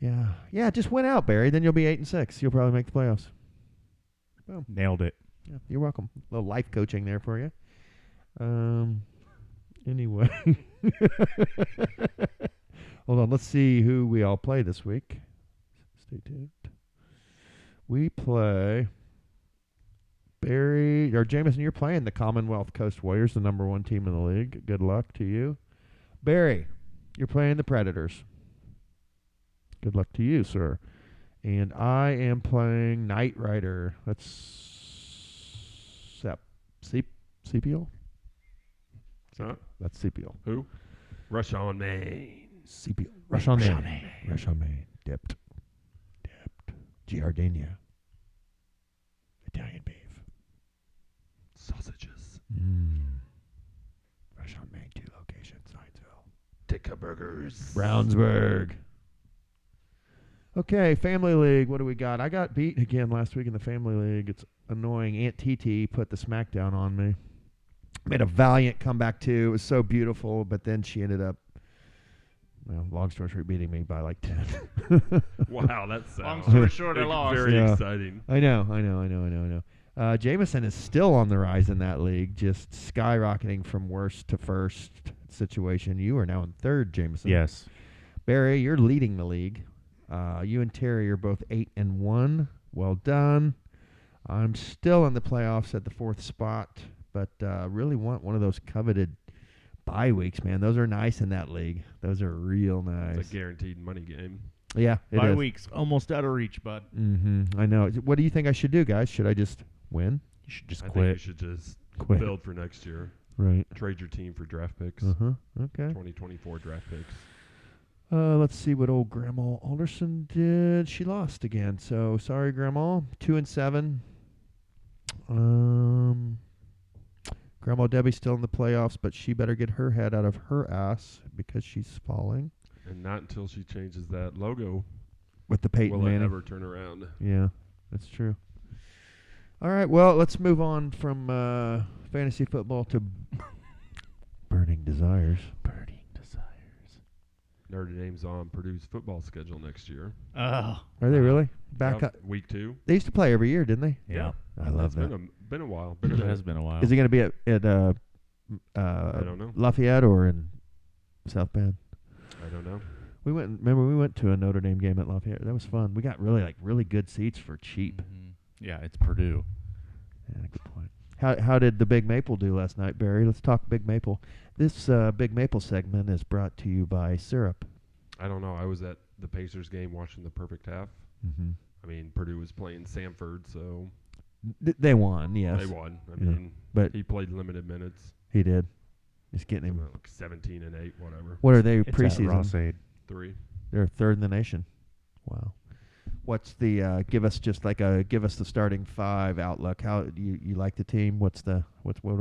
Yeah. Yeah, just win out, Barry. Then you'll be 8-6. You'll probably make the playoffs. Boom. Nailed it. Yeah, you're welcome. A little life coaching there for you. Anyway. Hold on. Let's see who we all play this week. Stay tuned. We play Barry or Jameson. You're playing the Commonwealth Coast Warriors, the number 1 team in the league. Good luck to you. Barry, you're playing the Predators. Good luck to you, sir. And I am playing Knight Rider. That's CPL? Huh? That's CPL. Who? Rush on Maine. CPL. Rush on Maine. Rush on Maine. Dipped. Giardina. Italian beef. Sausages. Rush on Maine, 2 locations. Zionsville. Tikka burgers. Brownsburg. Okay, Family League. What do we got? I got beat again last week in the Family League. It's annoying. Aunt TT put the smackdown on me. Made a valiant comeback, too. It was so beautiful, but then she ended up, well, long story short, beating me by like 10. Wow, that sounds Long story short, I lost. very Yeah. exciting. I know. Jameson is still on the rise in that league, just skyrocketing from worst to first situation. You are now in 3rd, Jameson. Yes. Barry, you're leading the league. You and Terry are both 8-1. Well done. I'm still in the playoffs at the 4th spot, but really want one of those coveted bye weeks, man. Those are nice in that league. Those are real nice. It's a guaranteed money game. Yeah, it Bye is. weeks almost out of reach, bud. I know. What do you think I should do, guys? Should I just win? You should just I think quit. you should just Quit. build for next year. Right. Trade your team for draft picks. Okay. 2024 draft picks. Let's see what old Grandma Alderson did. She lost again. So sorry, Grandma. 2-7. Grandma Debbie's still in the playoffs, but she better get her head out of her ass because she's falling. And not until she changes that logo With the Peyton will it Manning. ever turn around. Yeah, that's true. All right, well, let's move on from fantasy football to burning desires. Burning desires. Notre Dame's on Purdue's football schedule next year. Oh. Are they really? Back Yep, up. week 2. They used to play every year, didn't they? Yeah. I love that. Been a while. It has been a while. Is it going to be at I don't know. Lafayette or in South Bend? I don't know. We went to a Notre Dame game at Lafayette. That was fun. We got really good seats for cheap. Mhm. Yeah, it's Purdue. Yeah, good point. How did the Big Maple do last night, Barry? Let's talk Big Maple. This Big Maple segment is brought to you by Syrup. I don't know. I was at the Pacers game watching the perfect half. Mm-hmm. I mean, Purdue was playing Samford, so They won, yes. they won. I Yeah. mean, But he played limited minutes. he did. Just getting him. Like 17 and 8, whatever. What are they It's at preseason? Ross-Ade. 3. They're 3rd in the nation. Wow. What's the give us the starting 5 outlook? How you like the team? What are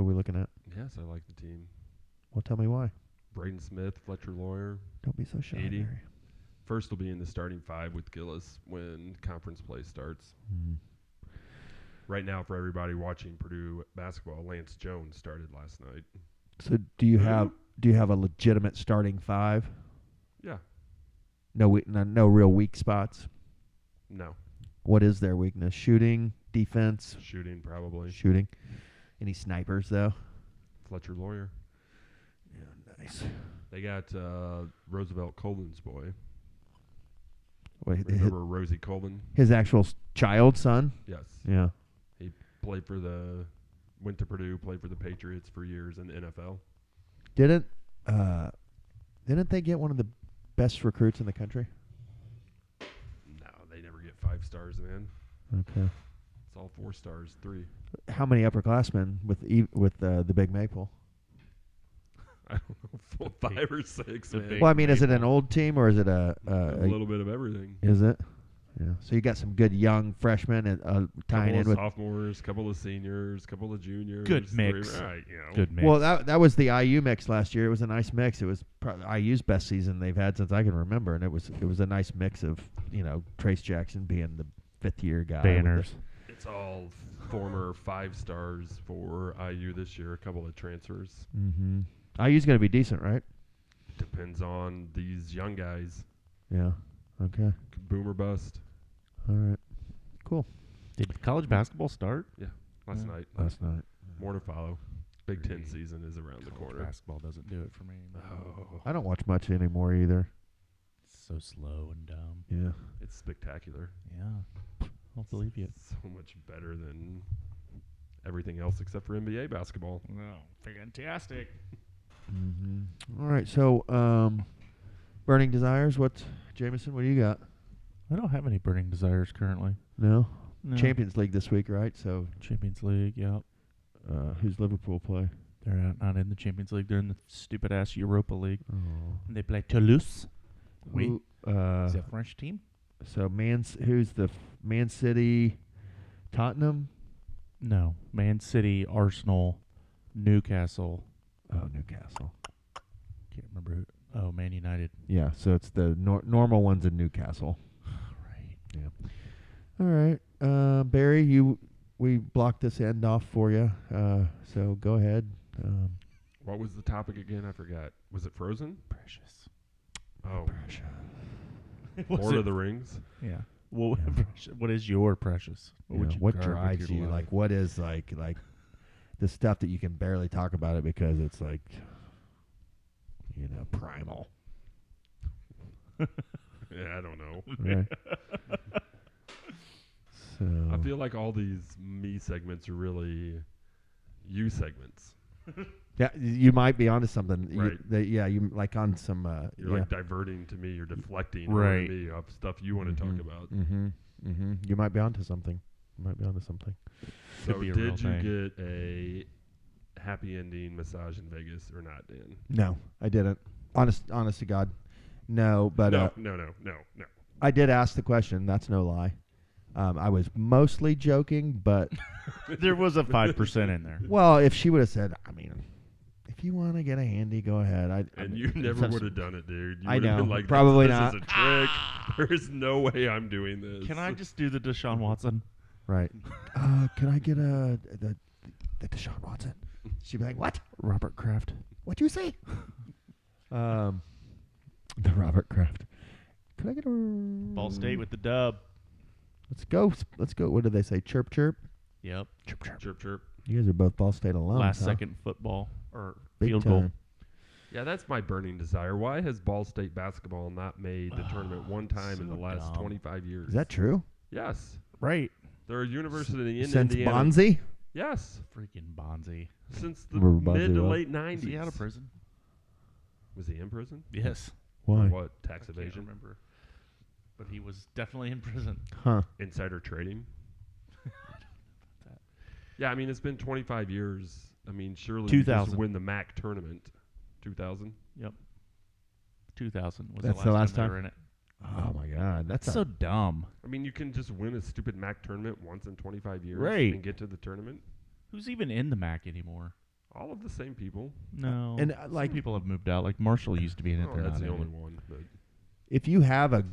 we looking at? Yes, I like the team. Well, tell me why. Braden Smith, Fletcher Lawyer. Don't be so shy. 80. Barry. First will be in the starting 5 with Gillis when conference play starts. Mm. Right now, for everybody watching Purdue basketball, Lance Jones started last night. So do you have a legitimate starting 5? Yeah. No real weak spots. No. What is their weakness? Shooting, defense, Shooting, probably. shooting. Any snipers though? Fletcher Lawyer. Yeah, nice. They got Roosevelt Colvin's boy. Wait, Remember Rosie Colvin? his actual child son? Yes. Yeah. Went to Purdue, played for the Patriots for years in the NFL. Didn't they get one of the best recruits in the country? No, they never get 5 stars, man. Okay. It's all 4 stars, 3. How many upperclassmen with the Big Maple? I don't know, 5 or 6, The man. big- Well, I mean, is it an Maple. old team or is it a A little bit of everything. Is it? Yeah. So you got some good young freshmen and tying Couple in of with. sophomores, couple of seniors, couple of juniors. Good three- mix. Right, you know. Good mix. Well, that was the IU mix last year. It was a nice mix. It was probably IU's best season they've had since I can remember, and it was a nice mix of Trace Jackson being the 5th-year guy. Banners. It's all former 5 stars for IU this year. A couple of transfers. Mm-hmm. IU's going to be decent, right? Depends on these young guys. Yeah. Okay. Boomer bust All right. Cool. Did college basketball start? last night. Last night. More to follow. Big Ten Great. season is around the College corner. basketball doesn't do it for me. Oh, I don't watch much anymore either. It's so slow and dumb. Yeah. it's spectacular. Yeah. I'll believe you. It's so much better than everything else except for NBA basketball. No. Fantastic. Mm-hmm. All right. So, burning desires. Jameson? What do you got? I don't have any burning desires currently. No. No. Champions League this week, right? So, Champions League, yeah. who's Liverpool play? They're not in the Champions League. They're in the stupid ass Europa League. Oh. And they play Toulouse. Oui. Who, It's a French team. so who's the Man City, Tottenham? No. Man City, Arsenal, Newcastle. Oh, Newcastle. Can't remember who. Oh, Man United. Yeah. So it's the normal ones in Newcastle. Right. Yeah. All right. Barry, we blocked this end off for you. So go ahead. What was the topic again? I forgot. Was it Frozen? Precious. Oh, Was Lord it? of the Rings. Yeah. Well, what is your precious? What would you carve drives with your you? life? Like, what is like the stuff that you can barely talk about it because it's like, primal. Yeah, I don't know. Right. So I feel like all these me segments are really you segments. yeah, you might be onto something. Right. You like on some. You're like diverting to me. You're deflecting Right. to me of stuff you want to talk about. Mm-hmm. Mm-hmm. You might be onto something. So Could be a real did you thing. get a happy ending massage in Vegas or not, Dan? No, I didn't. Honest to God, no. But No. I did ask the question. That's no lie. I was mostly joking, but There was a 5% in there. well, if she would have said, if you want to get a handy, go ahead. And you never would have done it, dude. You I would have know. been like, Probably this not. is a trick. There's no way I'm doing this. Can I just do the Deshaun Watson? Right. Can I get the Deshaun Watson? She'd be like, what? Robert Kraft. What'd you say? The Robert Kraft. Could I get a Ball State with the dub. Let's go. What did they say? Chirp, chirp. Yep. Chirp, chirp. Chirp, chirp. You guys are both Ball State alums. Last huh? second football or Big field time. goal. Yeah, that's my burning desire. Why has Ball State basketball not made the tournament one time in the so last dumb. 25 years? Is that true? Yes. Right. They're a university in Since Indiana. Bonzi? Yes. Freaking Bonzi. Since the Remember Bonzi mid to well? late 90s. Is he out of prison? Was he in prison? Yes. Why? For what? Tax I can't evasion? remember. But he was definitely in prison. Huh. Insider trading? Yeah, I mean, it's been 25 years. I mean, surely you just 2000. win the MAC tournament. 2000? Yep. 2000 was That's the last time? they were in it. Oh my God, that's So dumb. I mean, you can just win a stupid MAC tournament once in 25 years Right. and get to the tournament. Who's even in the MAC anymore? All of the same people. No. And, Some like- people have moved out. Like Marshall used to be in it. Oh, They're that's not the in only it. one. But if you have a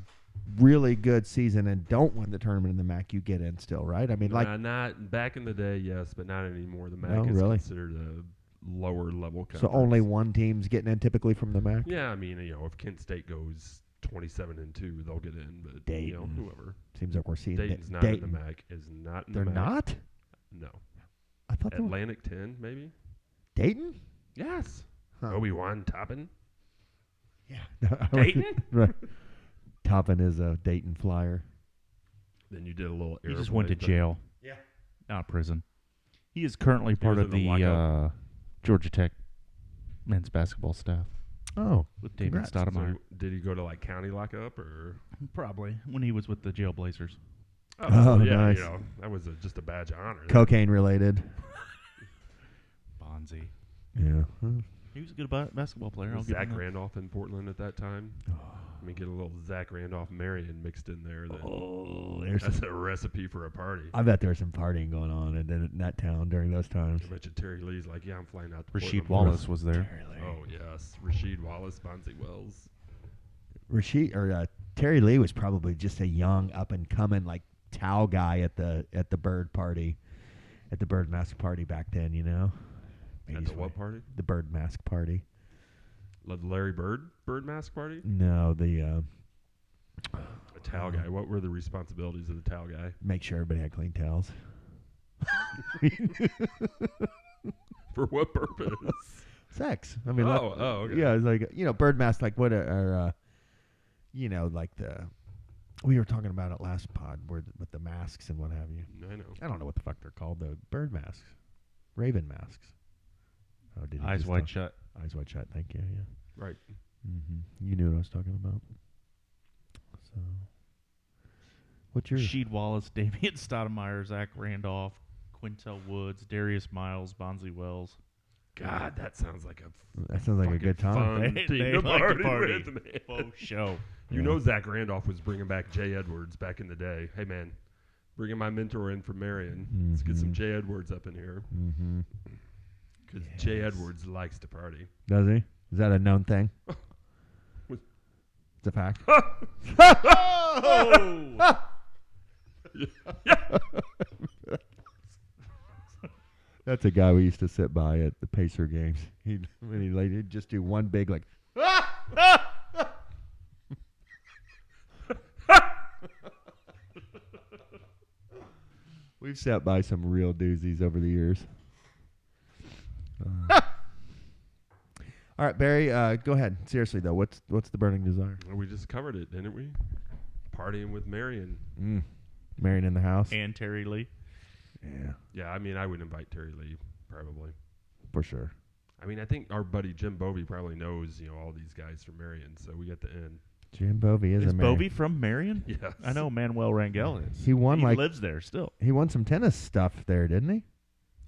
really good season and don't win the tournament in the MAC, you get in still, right? I mean, like, not back in the day, yes, but not anymore. The MAC No, is really? considered a lower level conference. so only one team's getting in typically from the MAC. Yeah, I mean, if Kent State goes 27-2, they'll get in. But Dayton. whoever. Seems like we're seeing Dayton's not Dayton. in the MAC. Is not in They're the MAC. not. No. I thought they were Atlantic 10, maybe. Dayton. Yes. Huh. Obi-Wan Toppin. Yeah. Dayton? Right. Toppin is a Dayton Flyer. Then you did a little. He just went to airplane thing. jail. Yeah. Not prison. He is currently part was of in the the lockup. Georgia Tech men's basketball staff Oh, with David Congrats. Stoudemire. So did he go to like county lockup or? Probably when he was with the Jail Blazers. Oh, yeah, nice. that was just a badge of honor. cocaine related. Bonzi. Yeah. He was a good basketball player. I'll Was give him Zach that. Randolph in Portland at that time? Let me get a little Zach Randolph Marion mixed in there. That's a recipe for a party. I bet there's some partying going on in that town during those times. I bet you Terry Lee's like, yeah, I'm flying out to Rasheed Portland. Wallace was there. Oh, yes. Rasheed Wallace, Bonzi Wells. Terry Lee was probably just a young, up and coming like towel guy at the bird party, at the bird mask party back then. You know. At the what party? The bird mask party. The Larry Bird mask party? No, the A towel guy. What were the responsibilities of the towel guy? make sure everybody had clean towels. For what purpose? Sex. I mean, okay. yeah, it's like bird mask. Like what are like we were talking about it last pod with the masks and what have you. I know. I don't know what the fuck they're called. The bird masks, raven masks. Oh, did he Eyes just wide talk? shut. Eyes wide shut. Thank you. Yeah. Right. You knew what I was talking about. So, what's your Rasheed Wallace, Damian Stoudemire, Zach Randolph, Quintel Woods, Darius Miles, Bonzi Wells. God, that sounds like a That sounds like a good time. fun They team to like to party. with, man. Faux show. You know Zach Randolph was bringing back Jay Edwards back in the day. Hey, man, bringing my mentor in from Marion. Let's get some Jay Edwards up in here. Because Jay Edwards likes to party. Does he? Is that a known thing? With- It's a fact. Oh! That's a guy we used to sit by at the Pacer games. He'd just do one big like. We've sat by some real doozies over the years. All right, Barry, go ahead. Seriously though, what's the burning desire? Well, we just covered it, didn't we? Partying with Marion. Marion in the house. And Terry Lee. Yeah, Yeah, I mean, I would invite Terry Lee, probably. for sure. I mean, I think our buddy Jim Bovey probably knows, all these guys from Marion, so we got the end. Jim Bovey is Is a Marion. Bovey from Marion? Yes. I know Manuel Rangel is. He won like lives there still. he won some tennis stuff there, didn't he?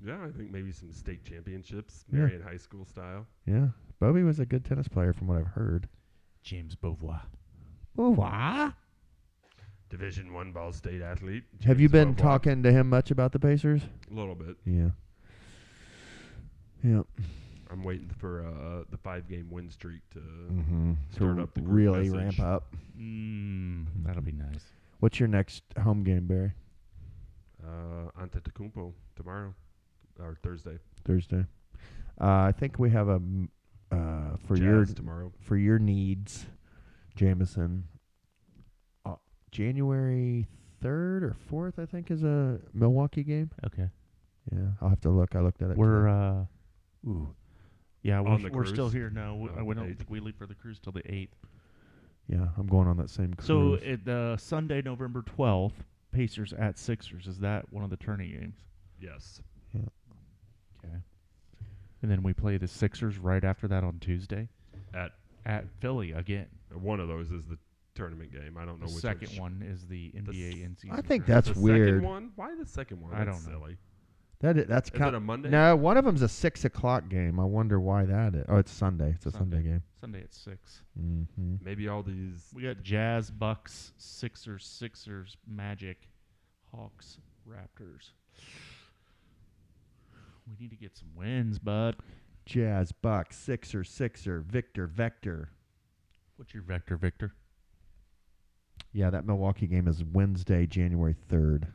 Yeah, I think maybe some state championships, Yeah. Marion High School style. Yeah, Bovey was a good tennis player from what I've heard. James Beauvoir. Oh, wow. Division I Ball State athlete. Have you James been Beauvoir. talking to him much about the Pacers? A little bit. Yeah. Yeah. I'm waiting for the 5-game win streak to Start start up the group really message. ramp up. That'll be nice. What's your next home game, Barry? Antetokounmpo tomorrow or Thursday. Thursday. I think we have for Jazz tomorrow. for your needs, Jameson. January 3rd or 4th, I think, is a Milwaukee game. Okay. Yeah, I'll have to look. I looked at it. We're today. yeah, On the we're still cruise? here. No, we Oh, don't 8th. think we leave for the cruise till the 8th. Yeah, I'm going on that same So cruise. Sunday, November 12th, Pacers at Sixers. Is that one of the tourney games? Yes. Okay. And then we play the Sixers right after that on Tuesday At Philly again. one of those is the tournament game. I don't know The which second one is the NBA in-season. I think tournament. that's the weird. Second one? Why the second one? I That's don't know. silly. That's Is kind it a Monday? No, one of them's a 6:00 game. I wonder why that is. Oh, it's Sunday. It's a Sunday game. Sunday at 6. Mm-hmm. Maybe all these. We got Jazz, Bucks, Sixers, Magic, Hawks, Raptors. We need to get some wins, bud. Jazz, Bucks, Sixer, Victor, Vector. What's your vector, Victor? Yeah, that Milwaukee game is Wednesday, January 3rd.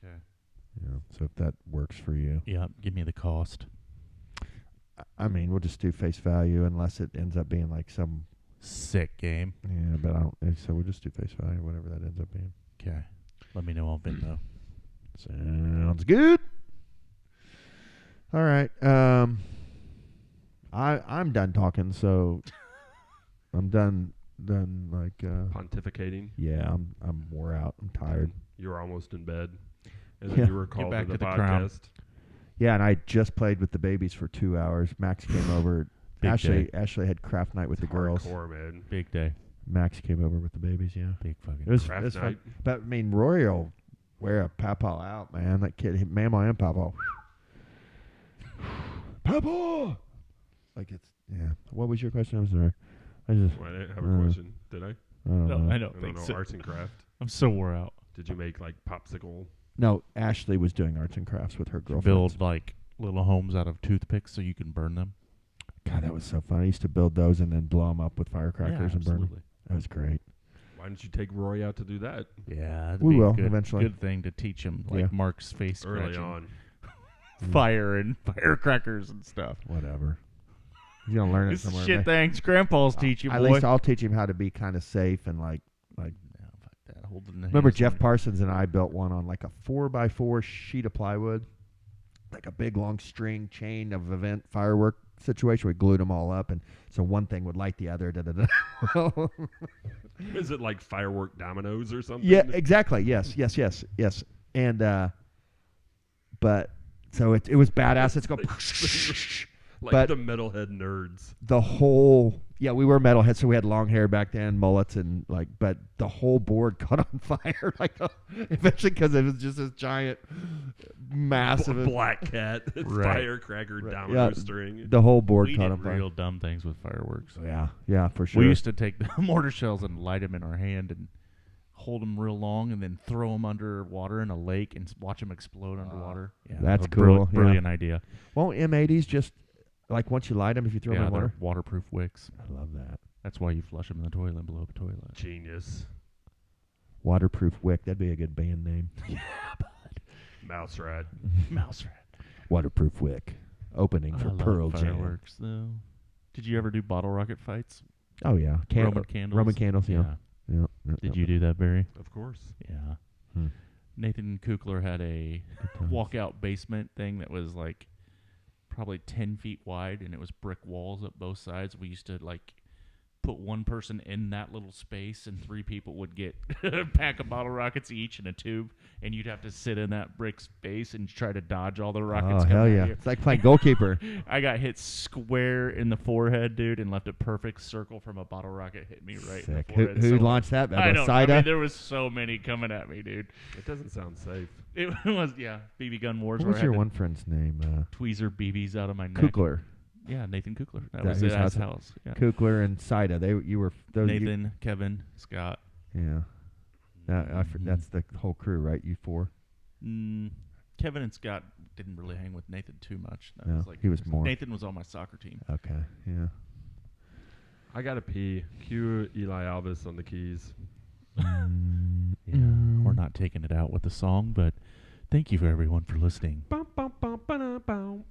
Okay. Yeah, so if that works for you. Yeah, give me the cost. I mean, we'll just do face value unless it ends up being like some. Sick game. Yeah, but I don't. So we'll just do face value, whatever that ends up being. Okay. Let me know on Venmo. Sounds good. All right. I'm done talking, so I'm done. Like. Pontificating. Yeah, I'm wore out. I'm tired. You were almost in bed. And then Yeah. you were called back to the to the crown. podcast. Yeah, and I just played with the babies for 2 hours. Max came over. Big Ashley day. had craft night with the girls. Hardcore, man. Big day. Max came over with the babies. Yeah, Big fucking. it was Craft fun. night. But I mean, Rory will wear a pawpaw out, man. That kid, Mama and Pawpaw. Pawpaw. Like Yeah. What was your question? I'm sorry. I just. Well, I didn't have a question. Did I? I don't No, know. I don't I think don't know. so. Arts and craft. I'm so wore out. Did you make like popsicle? No, Ashley was doing arts and crafts with her girlfriend. Build like little homes out of toothpicks so you can burn them. God, that was so fun. I used to build those and then blow them up with firecrackers and burn them. absolutely. That was great. Why didn't you take Roy out to do that Yeah, that'd We be will a good, eventually. Good thing to teach him, like Yeah. Mark's face early scratching, on? fire and firecrackers and stuff. Whatever. He's gonna learn it This is somewhere. shit things grandpas teach you, At boy. least I'll teach him how to be kind of safe and like. No, fuck that. Holding the Remember hands Jeff on it. Parsons and I built one on like a 4x4 sheet of plywood, like a big long string chain of event firework situation. We glued them all up, and so one thing would light the other. Da, da, da. Is it like firework dominoes or something? Yeah, exactly. Yes. And but so it was badass. It's go. Like but- the metalhead nerds. The whole we were metalheads, so we had long hair back then, mullets, and like, but the whole board caught on fire, like eventually because it was just this giant, massive Black cat, Right. firecracker Right. domino Yeah. string. The whole board We caught did on fire. real dumb things with fireworks. Yeah, for sure. We used to take the mortar shells and light them in our hand and hold them real long and then throw them underwater in a lake and watch them explode underwater. Yeah, That's a cool, yeah. Brilliant idea. Won't M80s just like once you light them, if you throw them Yeah, in they're water? waterproof wicks. I love that. That's why you flush them in the toilet and blow up a toilet. Genius. Waterproof Wick. That'd be a good band name. Mouse rat. Mouse rat. Waterproof Wick. Opening for I love Pearl Jam. fireworks, though. Did you ever do bottle rocket fights? Oh yeah, Roman candles. Roman candles. Yeah. Yeah. Did you do that, Barry? Of course. Yeah. Hmm. Nathan Kukler had a times. walkout basement thing that was like probably 10 feet wide, and it was brick walls up both sides. We used to like put one person in that little space, and 3 people would get a pack of bottle rockets each in a tube, and you'd have to sit in that brick space and try to dodge all the rockets. Oh coming hell at yeah! you. It's like playing goalkeeper. I got hit square in the forehead, dude, and left a perfect circle from a bottle rocket hit me right Sick. in the forehead. Who So, launched that? I don't know. I Sida? mean, there was so many coming at me, dude. It doesn't sound safe. It was, BB gun wars. What where was I your had one friend's name? to tweezer BBs out of my neck. Kukler. Yeah, Nathan Kukler. That That was whose at his house? house. Yeah. Kukler and Sida. You were those. Nathan, Kevin, Scott. Yeah. That's the whole crew, right? You 4. Kevin and Scott didn't really hang with Nathan too much. That No, was like he was more. Nathan was on my soccer team. Okay. Yeah. I gotta pee. Cue Eli Alvis on the keys. Yeah, we're not taking it out with the song, but thank you for everyone for listening. Bum, bum, bum, ba-dum, bum.